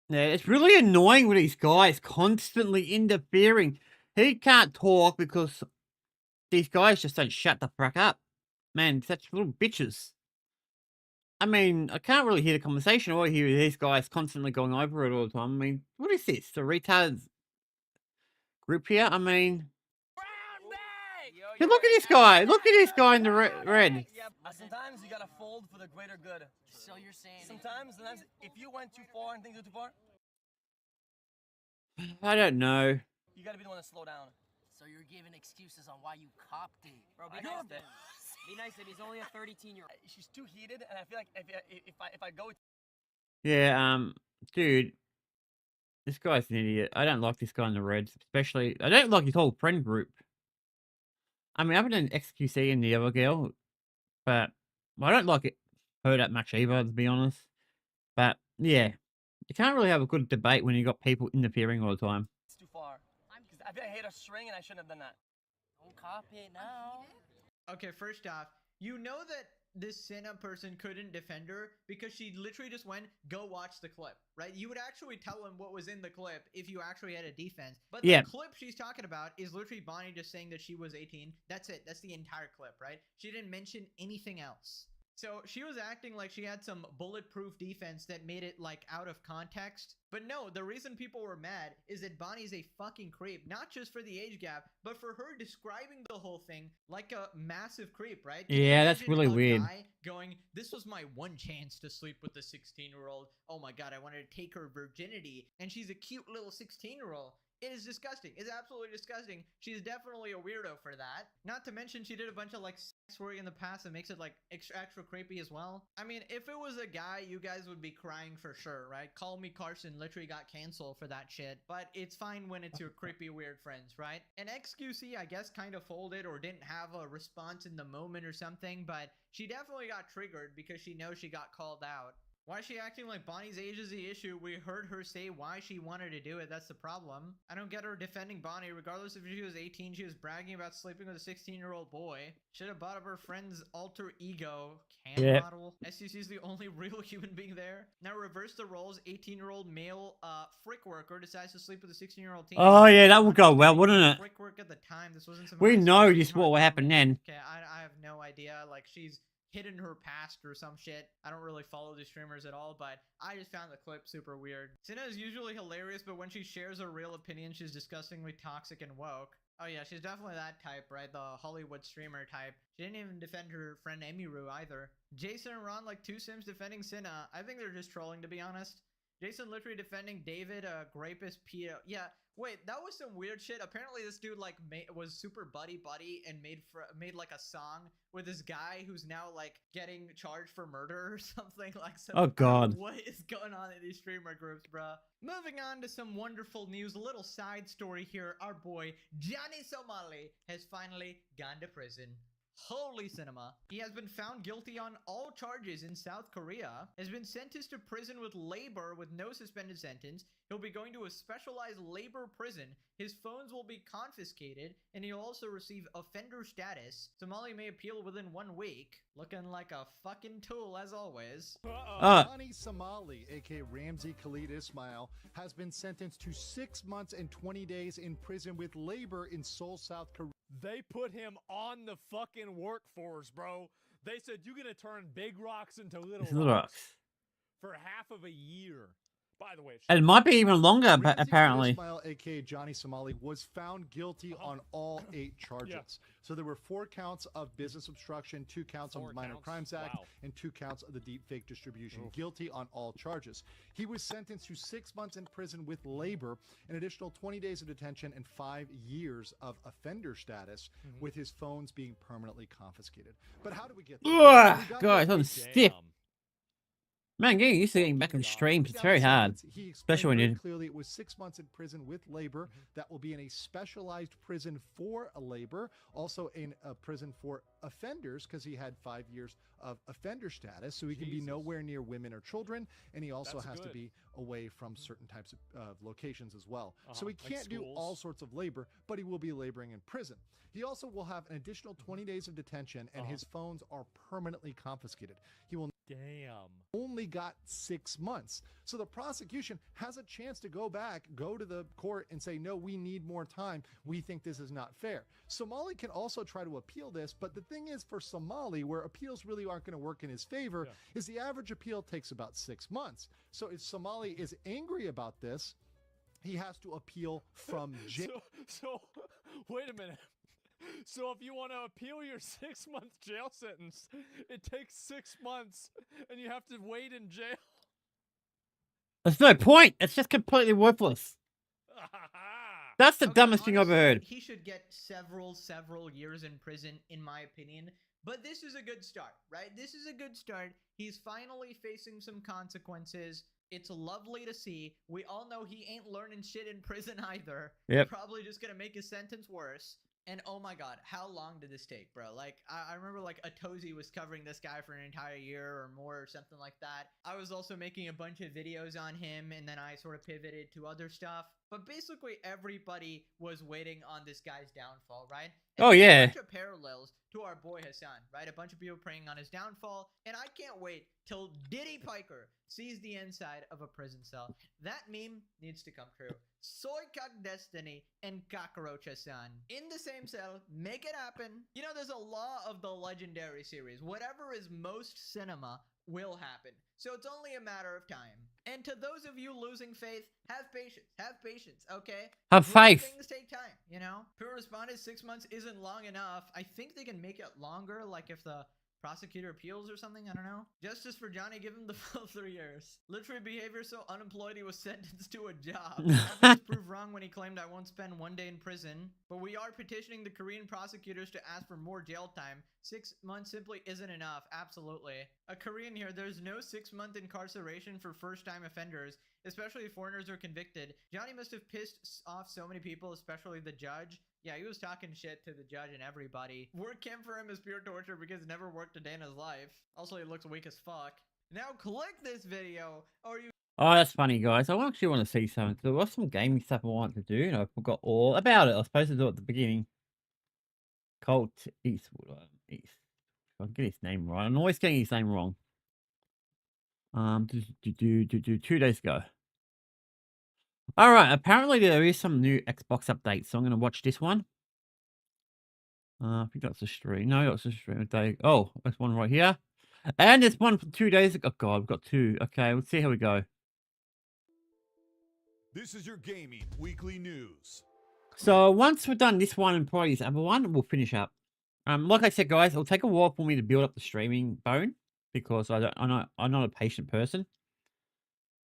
Yeah, it's really annoying with these guys constantly interfering. He can't talk because these guys just don't shut the fuck up. Man, such little bitches. I mean, I can't really hear the conversation. All I hear is these guys constantly going over it all the time. I mean, what is this? The retarded group here? I mean... Hey, look at this guy! Look at this guy in the red! Sometimes you gotta fold for the greater good. So you're saying... Sometimes if you went too far and things go too far... I don't know. You gotta be the one to slow down. So you're giving excuses on why you copped it. Bro, be nice to him. Be nice to him. He's only a 13-year-old. She's too heated, and I feel like if I go... Yeah, dude. This guy's an idiot. I don't like this guy in the reds. Especially, I don't like his whole friend group. I mean, other than XQC and the other girl. But I don't like her that much either, to be honest. But, yeah. You can't really have a good debate when you got people interfering all the time. It's too far. I feel like I hit a string, and I shouldn't have done that. Don't cop it now. Okay, first off, you know that this Cinna person couldn't defend her because she literally just went, go watch the clip, right? You would actually tell him what was in the clip if you actually had a defense. But the clip she's talking about is literally Bonnie just saying that she was 18. That's it. That's the entire clip, right? She didn't mention anything else. So she was acting like she had some bulletproof defense that made it like out of context. But no, the reason people were mad is that Bonnie's a fucking creep, not just for the age gap, but for her describing the whole thing like a massive creep, right? Can you Yeah, that's imagine really a weird. guy going, this was my one chance to sleep with a 16-year-old. Oh my God, I wanted to take her virginity. And she's a cute little 16-year-old. It is disgusting. It's absolutely disgusting. She's definitely a weirdo for that. Not to mention she did a bunch of like sex work in the past that makes it like extra creepy as well. I mean, if it was a guy, you guys would be crying for sure, right? Call Me Carson literally got canceled for that shit. But it's fine when it's your creepy weird friends, right? And XQC, I guess, kind of folded or didn't have a response in the moment or something, but she definitely got triggered because she knows she got called out. Why is she acting like Bonnie's age is the issue? We heard her say why she wanted to do it. That's the problem. I don't get her defending Bonnie. Regardless if she was 18, she was bragging about sleeping with a 16-year-old boy. Should have bought up her friend's alter ego cam model. SCC is the only real human being there. Now reverse the roles. 18-year-old male frick worker decides to sleep with a 16-year-old teen. Oh yeah, that would go well, wouldn't it? Frick work at the time. This wasn't some We high know school just what sweetheart will happen moment. then. Okay, I have no idea. Like, she's hidden her past or some shit. I don't really follow these streamers at all, but I just found the clip super weird. Cinna is usually hilarious, but when she shares her real opinion, she's disgustingly toxic and woke. Oh yeah, she's definitely that type, right? The Hollywood streamer type. She didn't even defend her friend Emiru either. Jason and Ron like two Sims defending Cinna. I think they're just trolling, to be honest. Jason literally defending David, Grapus, Pia. Yeah, wait, that was some weird shit. Apparently this dude like was super buddy and made like a song with this guy who's now like getting charged for murder or something like. So, Oh, God. what is going on in these streamer groups, bruh? Moving on to some wonderful news, a little side story here. Our boy Johnny Somali has finally gone to prison. Holy cinema. He has been found guilty on all charges in South Korea, has been sentenced to prison with labor with no suspended sentence. He'll be going to a specialized labor prison. His phones will be confiscated, and he'll also receive offender status. Somali may appeal within 1 week. Looking like a fucking tool as always. Johnny Somali, aka Ramzi Khalid Ismail, has been sentenced to 6 months and 20 days in prison with labor in Seoul, South Korea. They put him on the fucking workforce, bro. They said you're gonna turn big rocks into little rocks for half of a year. By the way, And it might be even longer, Ramzi apparently. Ismail, aka Johnny Somali, was found guilty on all 8 charges. So there were 4 counts of business obstruction, 2 counts of the Minor Crimes Act, and 2 counts of the deep fake distribution. Guilty on all charges. He was sentenced to 6 months in prison with labor, an additional 20 days of detention, and 5 years of offender status, with his phones being permanently confiscated. But how do we get there? Ugh, We gotta God, go it's on through stiff. Man, getting used to getting back on streams, it's very hard. He explained Especially when very you... clearly it was 6 months in prison with labor. That will be in a specialized prison for labor, also in a prison for offenders, because he had 5 years of offender status, so he can be nowhere near women or children, and he also has to be away from certain types of locations as well. So he like can't do all sorts of labor, but he will be laboring in prison. He also will have an additional 20 days of detention, and his phones are permanently confiscated. He will only got 6 months. So the prosecution has a chance to go back, go to the court and say, no, we need more time. We think this is not fair. Somali can also try to appeal this, but the thing is for Somali, where appeals really aren't going to work in his favor, is the average appeal takes about 6 months. So if Somali is angry about this, he has to appeal from jail. So wait a minute. So if you want to appeal your 6-month jail sentence, it takes 6 months and you have to wait in jail. There's no point. It's just completely worthless. That's the dumbest thing I've ever heard. He should get several years in prison, in my opinion. But this is a good start, right? This is a good start. He's finally facing some consequences. It's lovely to see. We all know he ain't learning shit in prison either. Yep. Probably just gonna make his sentence worse. And oh my god, how long did this take, bro? Like, I remember like Atozi was covering this guy for an entire year or more or something like that. I was also making a bunch of videos on him, and then I sort of pivoted to other stuff. But basically everybody was waiting on this guy's downfall, right? Oh, there's yeah. A bunch of parallels to our boy Hassan, right? A bunch of people preying on his downfall, and I can't wait till Diddy Piker sees the inside of a prison cell. That meme needs to come true. Soy Cock Destiny and Cockroach Hassan in the same cell. Make it happen. You know, there's a law of the Legendary series. Whatever is most cinema will happen. So it's only a matter of time. And to those of you losing faith, have patience, okay? Have faith. Things take time, you know? Pure responded 6 months isn't long enough. I think they can make it longer, like if the prosecutor appeals or something, I don't know. Justice for Johnny, give him the full 3 years. Literary behavior so unemployed he was sentenced to a job. That was proved wrong when he claimed I won't spend 1 day in prison. But we are petitioning the Korean prosecutors to ask for more jail time. 6 months simply isn't enough, absolutely. A Korean here, there's no 6-month incarceration for first-time offenders, especially if foreigners are convicted. Johnny must have pissed off so many people, especially the judge. Yeah, he was talking shit to the judge and everybody. Work camp for him is pure torture because he never worked a day in his life. Also, he looks weak as fuck. Now click this video, or you... Oh, that's funny, guys. I actually want to see something. There was some gaming stuff I wanted to do, and I forgot all about it. I was supposed to do it at the beginning. Colt Eastwood. I'll get his name right. I'm always getting his name wrong. 2 days ago. All right. Apparently, there is some new Xbox updates, so I'm going to watch this one. I think that's a stream. No, that's a stream day. Oh, there's one right here. And there's one from 2 days ago. Oh, God, I've got two. Okay, let's see how we go. This is your gaming weekly news. So once we're done this one and probably this other one, we'll finish up. Like I said, guys, it'll take a while for me to build up the streaming bone because I'm not a patient person.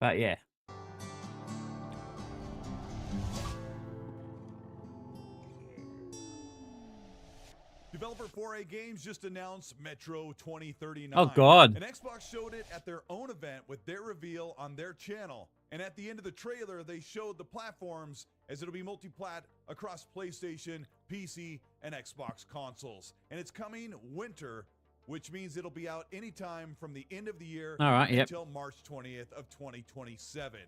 But yeah. Developer 4A Games just announced Metro 2039. Oh, God. And Xbox showed it at their own event with their reveal on their channel. And at the end of the trailer, they showed the platforms as it'll be multi-plat across PlayStation, PC, and Xbox consoles. And it's coming winter, which means it'll be out anytime from the end of the year until March 20th of 2027.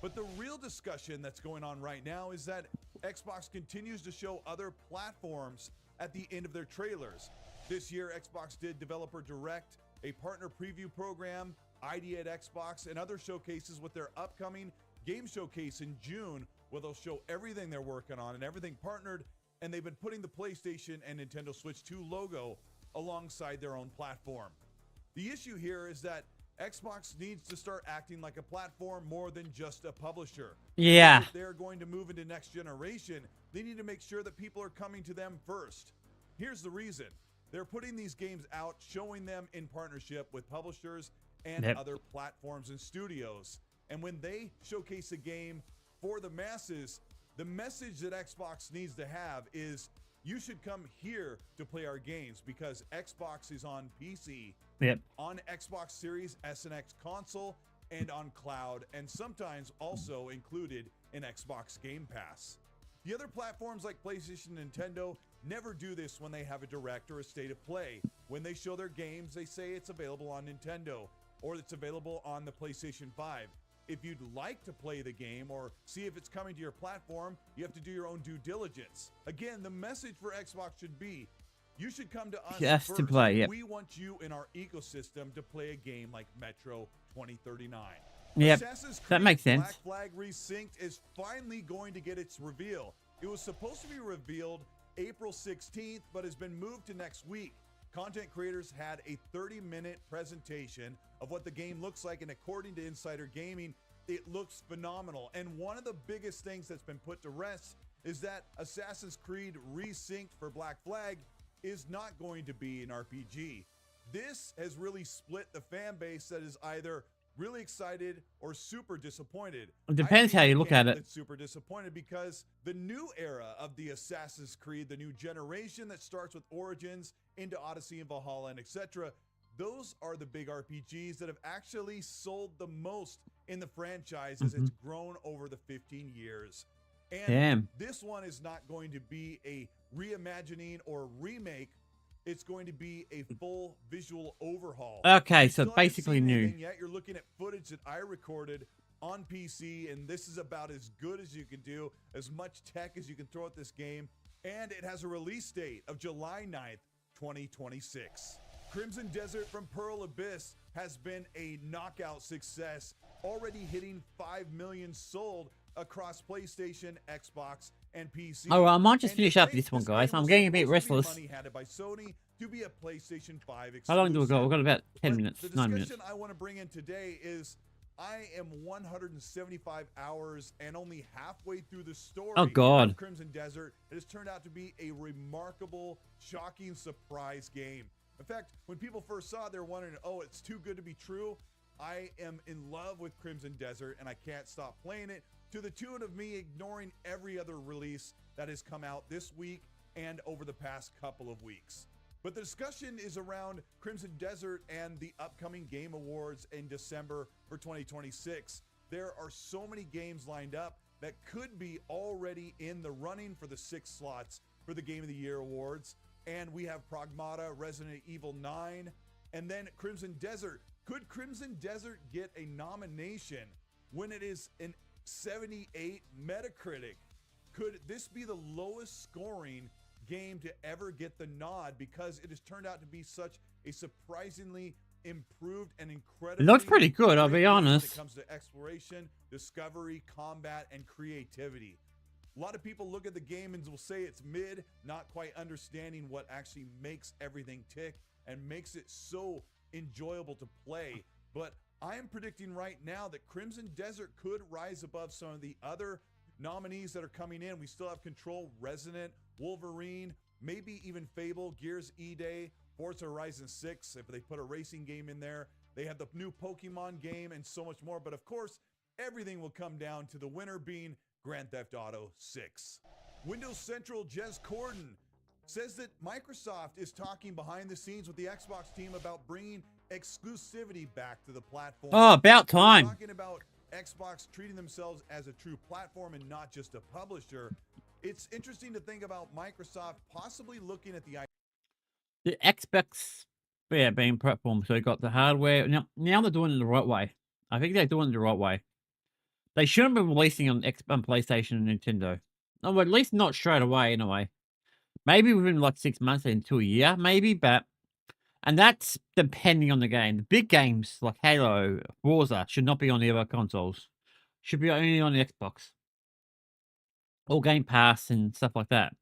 But the real discussion that's going on right now is that Xbox continues to show other platforms at the end of their trailers. This year, Xbox did Developer Direct, a partner preview program, ID at Xbox, and other showcases with their upcoming game showcase in June, where they'll show everything they're working on and everything partnered, and they've been putting the PlayStation and Nintendo Switch 2 logo alongside their own platform. The issue here is that Xbox needs to start acting like a platform more than just a publisher. Yeah. If they're going to move into next generation, they need to make sure that people are coming to them first. Here's the reason. They're putting these games out, showing them in partnership with publishers and other platforms and studios. And when they showcase a game for the masses, the message that Xbox needs to have is you should come here to play our games because Xbox is on PC, on Xbox Series, S and X console, and on cloud, and sometimes also included in Xbox Game Pass. The other platforms like PlayStation and Nintendo never do this when they have a direct or a state of play. When they show their games, they say it's available on Nintendo or it's available on the PlayStation 5. If you'd like to play the game or see if it's coming to your platform, you have to do your own due diligence. Again, the message for Xbox should be, you should come to us first. To play, We want you in our ecosystem to play a game like Metro 2039. Yep, Assassin's that Creed makes sense. Black Flag Resynced is finally going to get its reveal. It was supposed to be revealed April 16th, but has been moved to next week. Content creators had a 30-minute presentation of what the game looks like, and according to Insider Gaming, it looks phenomenal. And one of the biggest things that's been put to rest is that Assassin's Creed Resynced for Black Flag is not going to be an RPG. This has really split the fan base that is either really excited or super disappointed. It depends how you look at it. It's super disappointed because the new era of the Assassin's Creed, the new generation that starts with Origins into Odyssey and Valhalla and etc., those are the big RPGs that have actually sold the most in the franchise as it's grown over the 15 years. And this one is not going to be a reimagining or remake. It's going to be a full visual overhaul. Okay, so basically new. Yet you're looking at footage that I recorded on PC, and this is about as good as you can do, as much tech as you can throw at this game, and it has a release date of July 9th, 2026. Crimson Desert from Pearl Abyss has been a knockout success, already hitting 5 million sold across PlayStation, Xbox, and PC. Oh, well, I might just And finish to up date, this one, game guys. I'm was getting a bit supposed to be restless. money handed by Sony to be a PlayStation 5 exclusive. How long do we go? We've got about 10 But minutes, the 9 minutes. discussion I want to bring in today is I am 175 hours and only halfway through the story Oh, God. of Crimson Desert. It has turned out to be a remarkable, shocking surprise game. In fact, when people first saw it, they were wondering, oh, it's too good to be true. I am in love with Crimson Desert, and I can't stop playing it, to the tune of me ignoring every other release that has come out this week and over the past couple of weeks. But the discussion is around Crimson Desert and the upcoming Game Awards in December for 2026. There are so many games lined up that could be already in the running for the 6 slots for the Game of the Year Awards. And we have Pragmata, Resident Evil 9, and then Crimson Desert. Could Crimson Desert get a nomination when it is an 78 Metacritic? Could this be the lowest scoring game to ever get the nod because it has turned out to be such a surprisingly improved and incredible. It looks pretty good, I'll be honest. When it comes to exploration, discovery, combat, and creativity. A lot of people look at the game and will say it's mid, not quite understanding what actually makes everything tick and makes it so enjoyable to play. But I am predicting right now that Crimson Desert could rise above some of the other nominees that are coming in. We still have Control, Resident, Wolverine, maybe even Fable, Gears E-Day, Forza Horizon 6, if they put a racing game in there. They have the new Pokemon game and so much more. But of course, everything will come down to the winner being Grand Theft Auto 6. Windows Central Jez Corden says that Microsoft is talking behind the scenes with the Xbox team about bringing exclusivity back to the platform. Oh, about time. We're talking about Xbox treating themselves as a true platform and not just a publisher. It's interesting to think about Microsoft possibly looking at The Xbox, yeah, being platform, so they got the hardware. Now they're doing it the right way. I think they're doing it the right way. They shouldn't be releasing on PlayStation and Nintendo. No, well, at least not straight away, anyway. Maybe within like 6 months into a year, maybe, but... And that's depending on the game. The big games like Halo, Forza should not be on the other consoles. Should be only on the Xbox. Or Game Pass and stuff like that.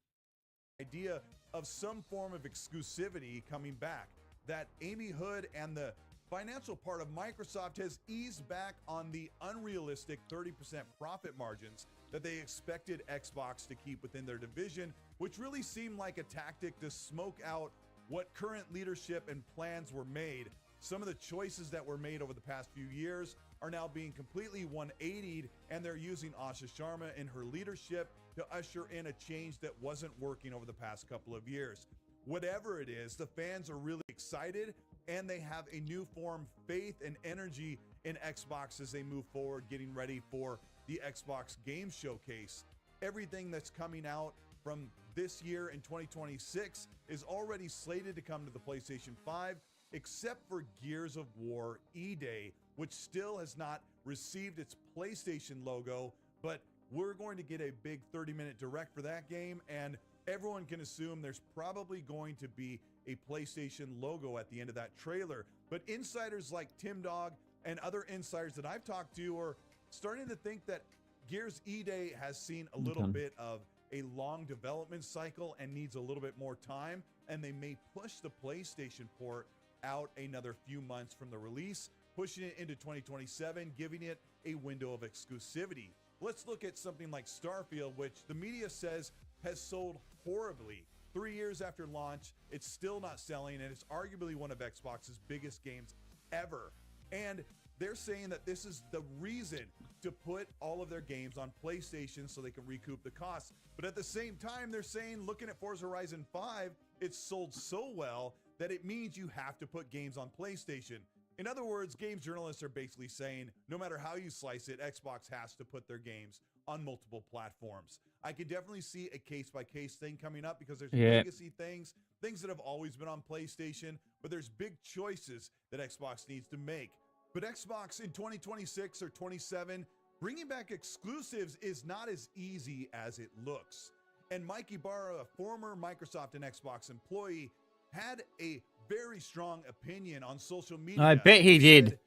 idea of some form of exclusivity coming back. That Amy Hood and the financial part of Microsoft has eased back on the unrealistic 30% profit margins that they expected Xbox to keep within their division, which really seemed like a tactic to smoke out what current leadership and plans were made. Some of the choices that were made over the past few years are now being completely 180'd, and they're using Asha Sharma and her leadership to usher in a change that wasn't working over the past couple of years. Whatever it is, the fans are really excited, and they have a new form faith and energy in Xbox as they move forward, getting ready for the Xbox Game Showcase. Everything that's coming out from this year in 2026 is already slated to come to the PlayStation 5, except for Gears of War E-Day, which still has not received its PlayStation logo, but we're going to get a big 30-minute direct for that game, and everyone can assume there's probably going to be a PlayStation logo at the end of that trailer. But insiders like Tim Dog and other insiders that I've talked to are starting to think that Gears E-Day has seen a little bit of a long development cycle and needs a little bit more time, and they may push the PlayStation port out another few months from the release, pushing it into 2027, giving it a window of exclusivity. Let's look at something like Starfield, which the media says has sold horribly. 3 years after launch, it's still not selling, and it's arguably one of Xbox's biggest games ever. And they're saying that this is the reason to put all of their games on PlayStation so they can recoup the costs. But at the same time, they're saying, looking at Forza Horizon 5, it's sold so well that it means you have to put games on PlayStation. In other words, games journalists are basically saying, no matter how you slice it, Xbox has to put their games on multiple platforms. I could definitely see a case-by-case thing coming up because there's legacy things that have always been on PlayStation, but there's big choices that Xbox needs to make. But Xbox in 2026 or 27, bringing back exclusives is not as easy as it looks. And Mike Ibarra, a former Microsoft and Xbox employee, had a very strong opinion on social media. I bet he did. Said,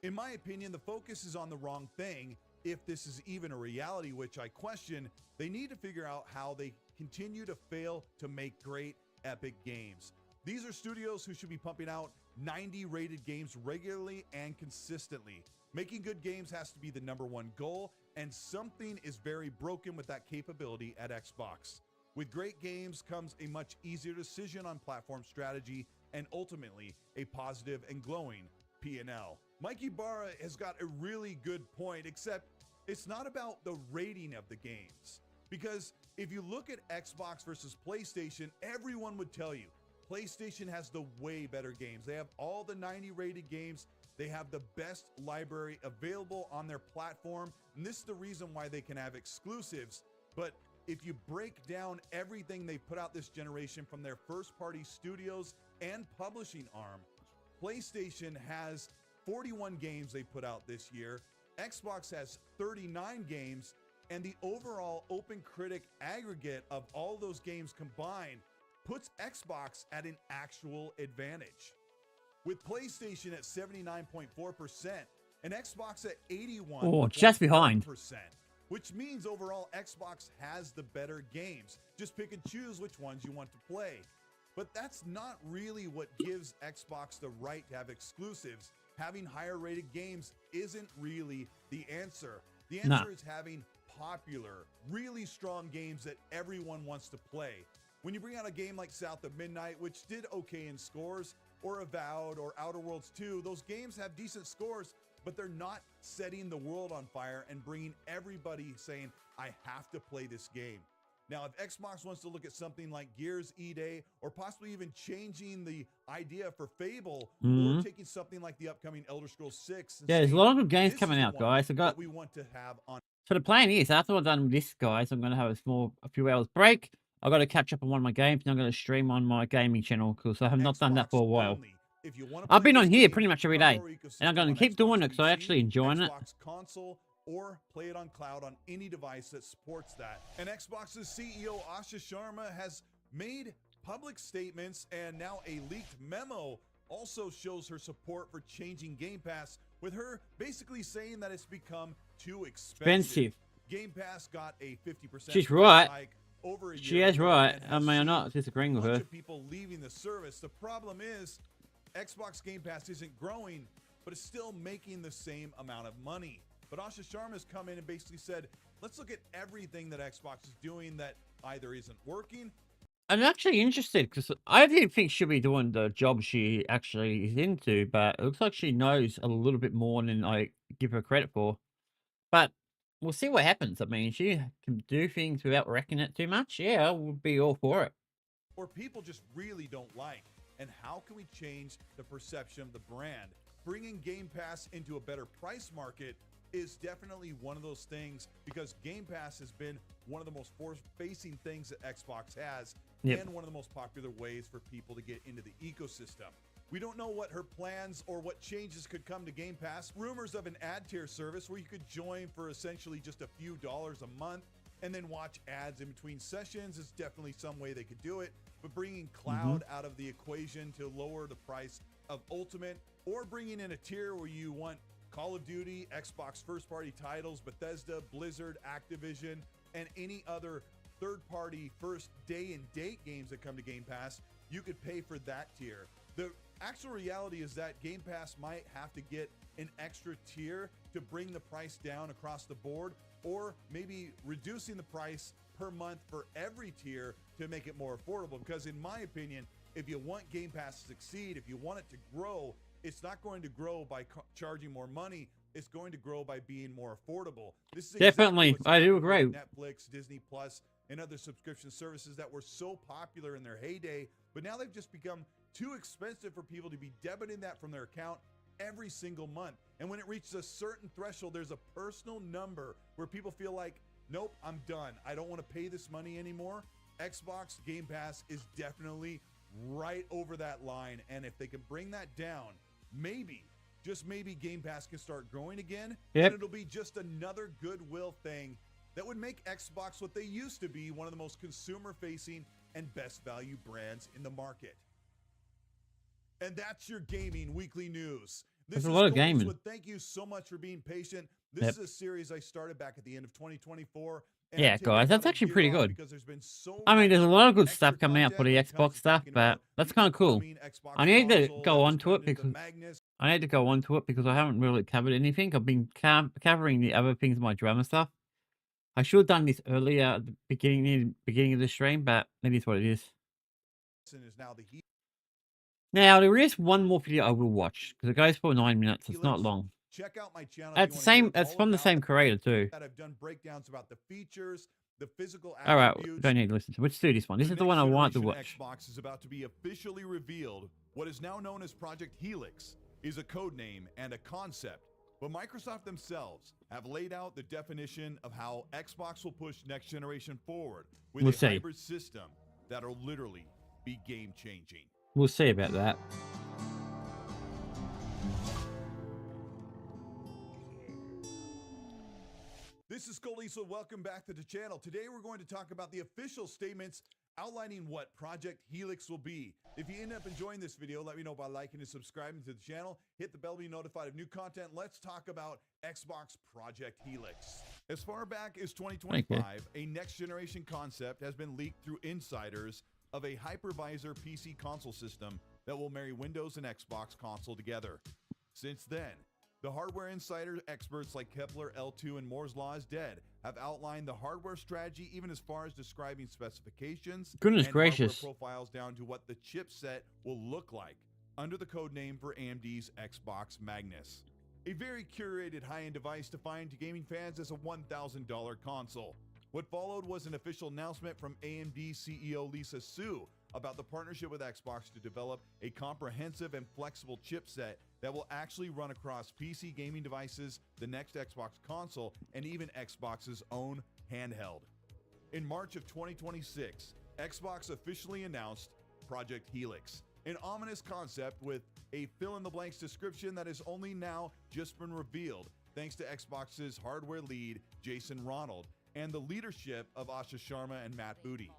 in my opinion, the focus is on the wrong thing. If this is even a reality, which I question, they need to figure out how they continue to fail to make great, epic games. These are studios who should be pumping out 90 rated games regularly and consistently. Making good games has to be the #1 goal, and something is very broken with that capability at Xbox. With great games comes a much easier decision on platform strategy and ultimately a positive and glowing P&L. Mike Ibarra has got a really good point, except it's not about the rating of the games. Because if you look at Xbox versus PlayStation, everyone would tell you PlayStation has the way better games. They have all the 90 rated games. They have the best library available on their platform. And this is the reason why they can have exclusives. But if you break down everything they put out this generation from their first party studios and publishing arm, PlayStation has 41 games they put out this year. Xbox has 39 games, and the overall OpenCritic aggregate of all those games combined puts Xbox at an actual advantage. With PlayStation at 79.4% and Xbox at 81%. Oh, just behind. Which means overall Xbox has the better games. Just pick and choose which ones you want to play. But that's not really what gives Xbox the right to have exclusives. Having higher rated games isn't really the answer. The answer is having popular, really strong games that everyone wants to play. When you bring out a game like South of Midnight, which did okay in scores, or Avowed or Outer Worlds 2, those games have decent scores, but they're not setting the world on fire and bringing everybody saying, I have to play this game. Now, if Xbox wants to look at something like Gears E-Day, or possibly even changing the idea for Fable, or taking something like the upcoming Elder Scrolls 6. Yeah, there's a lot of good games coming out, guys. We want to have on. So the plan is, after I'm done with this, guys, I'm going to have a few hours break. I've got to catch up on one of my games, and I'm going to stream on my gaming channel, because I have not done that for a while. I've been on here pretty much every day, and I'm going to keep doing it because I actually enjoy it. Console, or play it on cloud on any device that supports that. And Xbox's CEO Asha Sharma has made public statements, and now a leaked memo also shows her support for changing Game Pass, with her basically saying that it's become too expensive. Game Pass got a 50% She's right. hike over a year She is ago right. and I has mean, I'm seen not disagreeing with a bunch her. of people leaving the service. The problem is Xbox Game Pass isn't growing, but it's still making the same amount of money. But Asha Sharma's come in and basically said, let's look at everything that Xbox is doing that either isn't working. I'm actually interested because I didn't think she'd be doing the job she actually is into, but it looks like she knows a little bit more than I give her credit for. But we'll see what happens. I mean, if she can do things without wrecking it too much, yeah, I would be all for it. Or people just really don't like. And how can we change the perception of the brand? Bringing Game Pass into a better price market is definitely one of those things, because Game Pass has been one of the most forward-facing things that Xbox has, and one of the most popular ways for people to get into the ecosystem. We don't know what her plans or what changes could come to Game Pass. Rumors of an ad tier service where you could join for essentially just a few dollars a month and then watch ads in between sessions is definitely some way they could do it. But bringing cloud out of the equation to lower the price of Ultimate, or bringing in a tier where you want Call of Duty, Xbox first-party titles, Bethesda, Blizzard, Activision, and any other third-party first day-and-date games that come to Game Pass, you could pay for that tier. The actual reality is that Game Pass might have to get an extra tier to bring the price down across the board, or maybe reducing the price per month for every tier to make it more affordable. Because in my opinion, if you want Game Pass to succeed, if you want it to grow, it's not going to grow by charging more money. It's going to grow by being more affordable. This is Definitely, exactly I do agree. Netflix, Disney Plus, and other subscription services that were so popular in their heyday, but now they've just become too expensive for people to be debiting that from their account every single month. And when it reaches a certain threshold, there's a personal number where people feel like, nope, I'm done. I don't want to pay this money anymore. Xbox Game Pass is definitely right over that line. And if they can bring that down, maybe just maybe Game Pass can start growing again, Yep. and it'll be just another goodwill thing that would make Xbox what they used to be, one of the most consumer-facing and best value brands in the market. And that's your gaming weekly news. There's a lot of Goldswood. gaming. Thank you so much for being patient. This Yep. is a series I started back at the end of 2024. and Yeah, I've taken guys, that's another actually year pretty off good. because there's been so I mean, much there's a lot of good extra stuff coming out for the content when it comes Xbox to stuff, talking but about that's the kind of cool. upcoming Xbox I need to console go that on was to it turned into because Magnus. I need to go on to it because I haven't really covered anything. I've been covering the other things, my drama stuff. I should have done this earlier at the beginning of the stream, but maybe it's what it is. Is now the heat. Now there is one more video I will watch because it goes for 9 minutes. It's not long. Check out my channel. It's the same. It's from the same creator too. That I've done breakdowns about the features, the physical All right, attributes. don't need to listen to. Let's do this one. This is the one I want to watch. Xbox is about to be officially revealed. What is now known as Project Helix is a code name and a concept, but Microsoft themselves have laid out the definition of how Xbox will push next generation forward with We'll a see. hybrid system that'll literally be game changing. We'll see about that. This is Cole Eastwood. Welcome back to the channel. Today we're going to talk about the official statements outlining what Project Helix will be. If you end up enjoying this video, let me know by liking and subscribing to the channel. Hit the bell to be notified of new content. Let's talk about Xbox Project Helix. As far back as 2025, a next generation concept has been leaked through insiders of a hypervisor PC console system that will marry Windows and Xbox console together. Since then, the hardware insider experts like Kepler, L2, and Moore's Law is Dead have outlined the hardware strategy, even as far as describing specifications Goodness and gracious. hardware profiles down to what the chipset will look like under the code name for AMD's Xbox Magnus. A very curated high-end device defined to gaming fans as a $1,000 console. What followed was an official announcement from AMD CEO Lisa Su about the partnership with Xbox to develop a comprehensive and flexible chipset that will actually run across PC gaming devices, the next Xbox console, and even Xbox's own handheld. In March of 2026, Xbox officially announced Project Helix, an ominous concept with a fill-in-the-blanks description that has only now just been revealed thanks to Xbox's hardware lead, Jason Ronald, and the leadership of Asha Sharma and Matt Booty.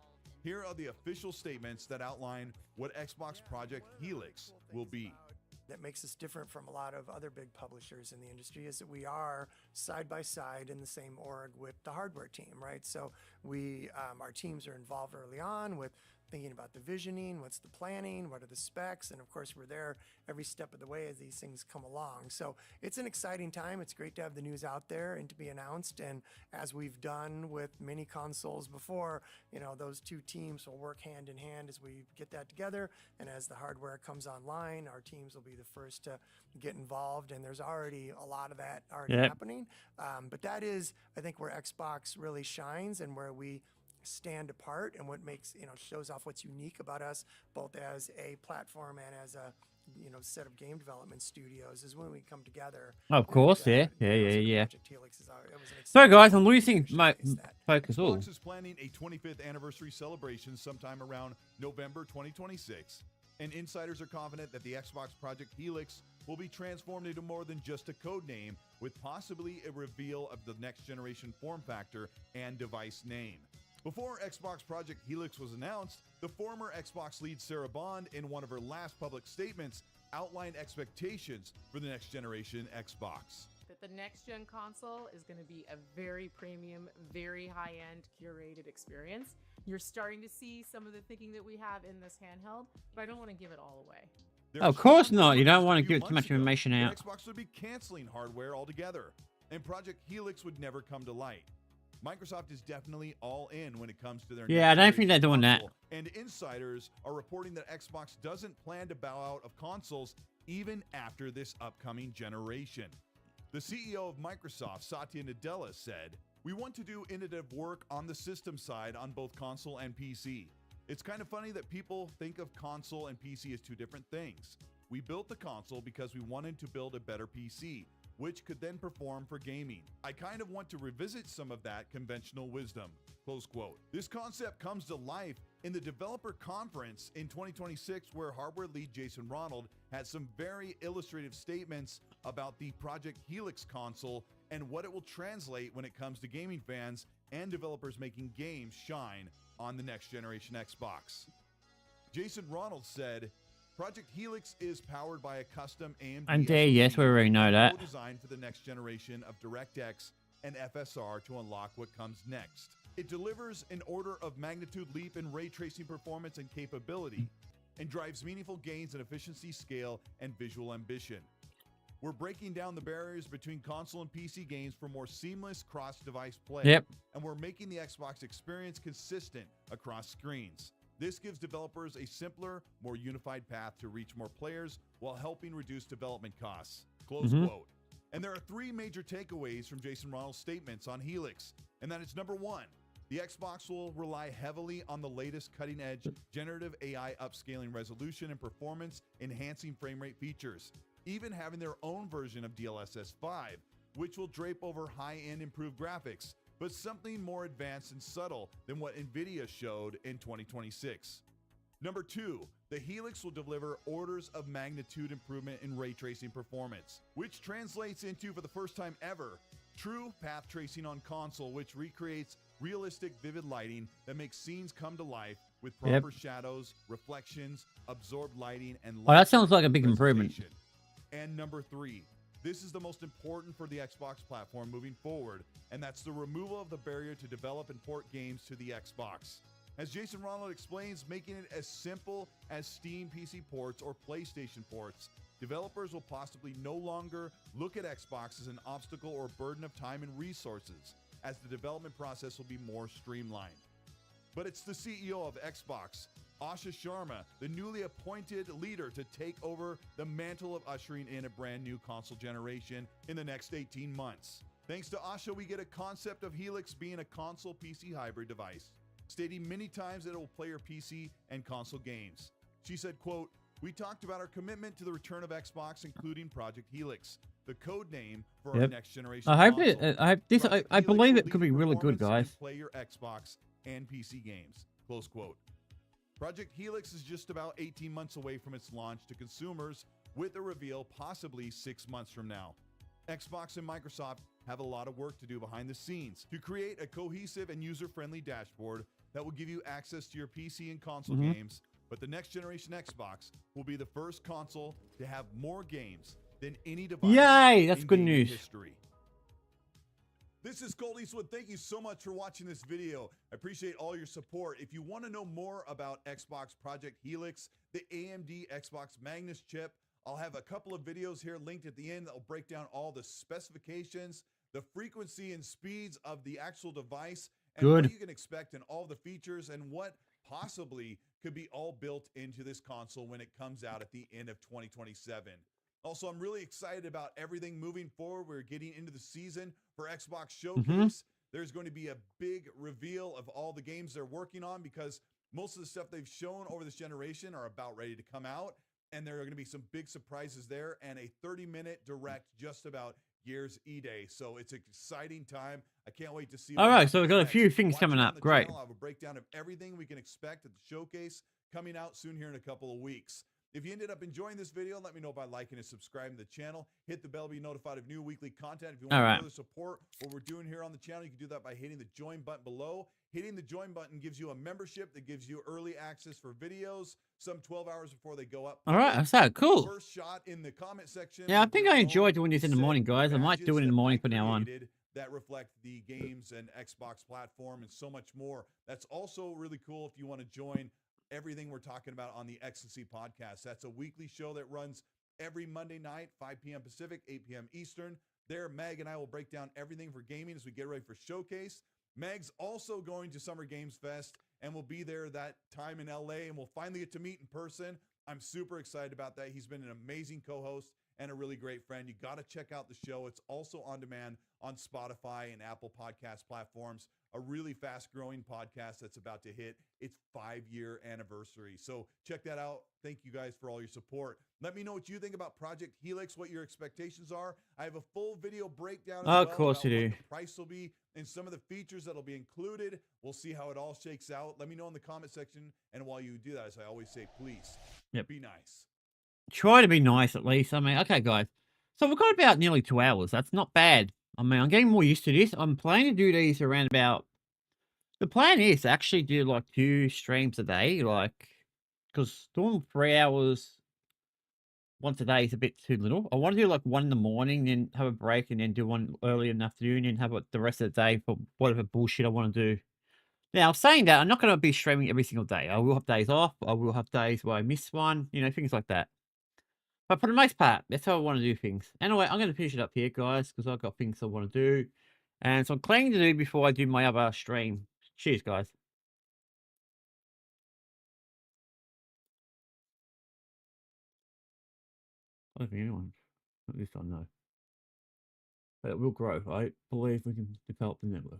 Here are the official statements that outline what Xbox Project Helix will be. That makes us different from a lot of other big publishers in the industry is that we are side by side in the same org with the hardware team, right? So our teams are involved early on with thinking about the visioning, what's the planning, what are the specs, and of course we're there every step of the way as these things come along. So it's an exciting time. It's great to have the news out there and to be announced. And as we've done with many consoles before, those two teams will work hand in hand as we get that together. And as the hardware comes online, our teams will be the first to get involved. And there's already a lot of that already happening. But that is, I think, where Xbox really shines and where we stand apart and what makes shows off what's unique about us both as a platform and as a set of game development studios is when we come together. Of course, yeah. Project Helix is it was an So guys, I'm losing my focus. All. Xbox is planning a 25th anniversary celebration sometime around November 2026, and insiders are confident that the Xbox Project Helix will be transformed into more than just a code name, with possibly a reveal of the next generation form factor and device name. Before Xbox Project Helix was announced, the former Xbox lead Sarah Bond, in one of her last public statements, outlined expectations for the next generation Xbox. That the next gen console is going to be a very premium, very high-end curated experience. You're starting to see some of the thinking that we have in this handheld, but I don't want to give it all away. Of course not. You don't want to give too much information out. Xbox would be canceling hardware altogether, and Project Helix would never come to light. Microsoft is definitely all in when it comes to their Yeah, I don't think they're doing that. And insiders are reporting that Xbox doesn't plan to bow out of consoles even after this upcoming generation. The CEO of Microsoft, Satya Nadella, said, "We want to do innovative work on the system side on both console and PC. It's kind of funny that people think of console and PC as two different things. We built the console because we wanted to build a better PC. which could then perform for gaming. I kind of want to revisit some of that conventional wisdom. Close quote. This concept comes to life in the developer conference in 2026, where hardware lead Jason Ronald had some very illustrative statements about the Project Helix console and what it will translate when it comes to gaming fans and developers making games shine on the next generation Xbox. Jason Ronald said, Project Helix is powered by a custom AMD And yes, we already know that. designed for the next generation of DirectX and FSR to unlock what comes next. It delivers an order of magnitude leap in ray tracing performance and capability, and drives meaningful gains in efficiency, scale, and visual ambition. We're breaking down the barriers between console and PC games for more seamless cross-device play. Yep. And we're making the Xbox experience consistent across screens. This gives developers a simpler, more unified path to reach more players while helping reduce development costs. Close quote. And there are three major takeaways from Jason Ronald's statements on Helix, and that is number one, the Xbox will rely heavily on the latest cutting-edge generative AI upscaling resolution and performance enhancing frame rate features, even having their own version of DLSS 5, which will drape over high-end improved graphics, but something more advanced and subtle than what NVIDIA showed in 2026. Number two, the Helix will deliver orders of magnitude improvement in ray tracing performance, which translates into, for the first time ever, true path tracing on console, which recreates realistic, vivid lighting that makes scenes come to life with proper shadows, reflections, absorbed lighting, and Oh, that sounds like a big improvement. And number three, this is the most important for the Xbox platform moving forward, and that's the removal of the barrier to develop and port games to the Xbox. As Jason Ronald explains, making it as simple as Steam PC ports or PlayStation ports, developers will possibly no longer look at Xbox as an obstacle or burden of time and resources, as the development process will be more streamlined. But it's the CEO of Xbox, Asha Sharma, the newly appointed leader to take over the mantle of ushering in a brand new console generation in the next 18 months. Thanks to Asha, we get a concept of Helix being a console PC hybrid device, stating many times that it will play your PC and console games. She said, quote, "We talked about our commitment to the return of Xbox, including Project Helix, the code name for our next generation I hope console. it. I believe it could be really good, guys. Play your Xbox and PC games." Close quote. Project Helix is just about 18 months away from its launch to consumers, with a reveal possibly 6 months from now. Xbox and Microsoft have a lot of work to do behind the scenes to create a cohesive and user-friendly dashboard that will give you access to your PC and console games, but the next generation Xbox will be the first console to have more games than any device Yay, that's in good gaming news. history. This is Colt Eastwood. Thank you so much for watching this video. I appreciate all your support. If you want to know more about Xbox Project Helix, the AMD Xbox Magnus chip, I'll have a couple of videos here linked at the end that will break down all the specifications, the frequency and speeds of the actual device, and what you can expect in all the features and what possibly could be all built into this console when it comes out at the end of 2027. Also, I'm really excited about everything moving forward. We're getting into the season for Xbox Showcase. There's going to be a big reveal of all the games they're working on, because most of the stuff they've shown over this generation are about ready to come out, and there are going to be some big surprises there, and a 30-minute direct just about Gears E-Day. So it's an exciting time. I can't wait to see. All right, so we've got a few things coming on up. the Great. channel. I'll have a breakdown of everything we can expect at the showcase coming out soon here in a couple of weeks. If you ended up enjoying this video, let me know by liking and subscribing to the channel. Hit the bell to be notified of new weekly content. If you want to further support what we're doing here on the channel, you can do that by hitting the join button below. Hitting the join button gives you a membership that gives you early access for videos, some 12 hours before they go up. All right, that's that cool. First shot in the comment section. Yeah, I think I enjoy doing this in the morning, guys. I might do it in the morning from now on. That reflect the games and Xbox platform and so much more. That's also really cool if you want to join everything we're talking about on the X&C podcast. That's a weekly show that runs every Monday night, 5 p.m. Pacific, 8 p.m. Eastern. There, Meg and I will break down everything for gaming as we get ready for Showcase. Meg's also going to Summer Games Fest and will be there that time in LA, and we'll finally get to meet in person. I'm super excited about that. He's been an amazing co-host and a really great friend. You got to check out the show. It's also on demand on Spotify and Apple podcast platforms. A really fast-growing podcast that's about to hit its 5-year anniversary. So check that out. Thank you guys for all your support. Let me know what you think about Project Helix, what your expectations are. I have a full video breakdown as well Of course about you what do. the price will be and some of the features that'll be included. We'll see how it all shakes out. Let me know in the comment section. And while you do that, as I always say, please be nice. Try to be nice at least. I mean, okay, guys. So we've got about nearly 2 hours. That's not bad. I mean, I'm getting more used to this. I'm planning to do these around about. The plan is to actually do like 2 streams a day, like, because doing 3 hours once a day is a bit too little. I want to do like one in the morning, then have a break, and then do one early in the afternoon, and have the rest of the day for whatever bullshit I want to do. Now, saying that, I'm not going to be streaming every single day. I will have days off. I will have days where I miss one, things like that. But for the most part, that's how I want to do things. Anyway, I'm going to finish it up here, guys, because I've got things I want to do. And some cleaning to do before I do my other stream. Cheers, guys. I don't think anyone. At least I know. But it will grow. I believe we can develop the network.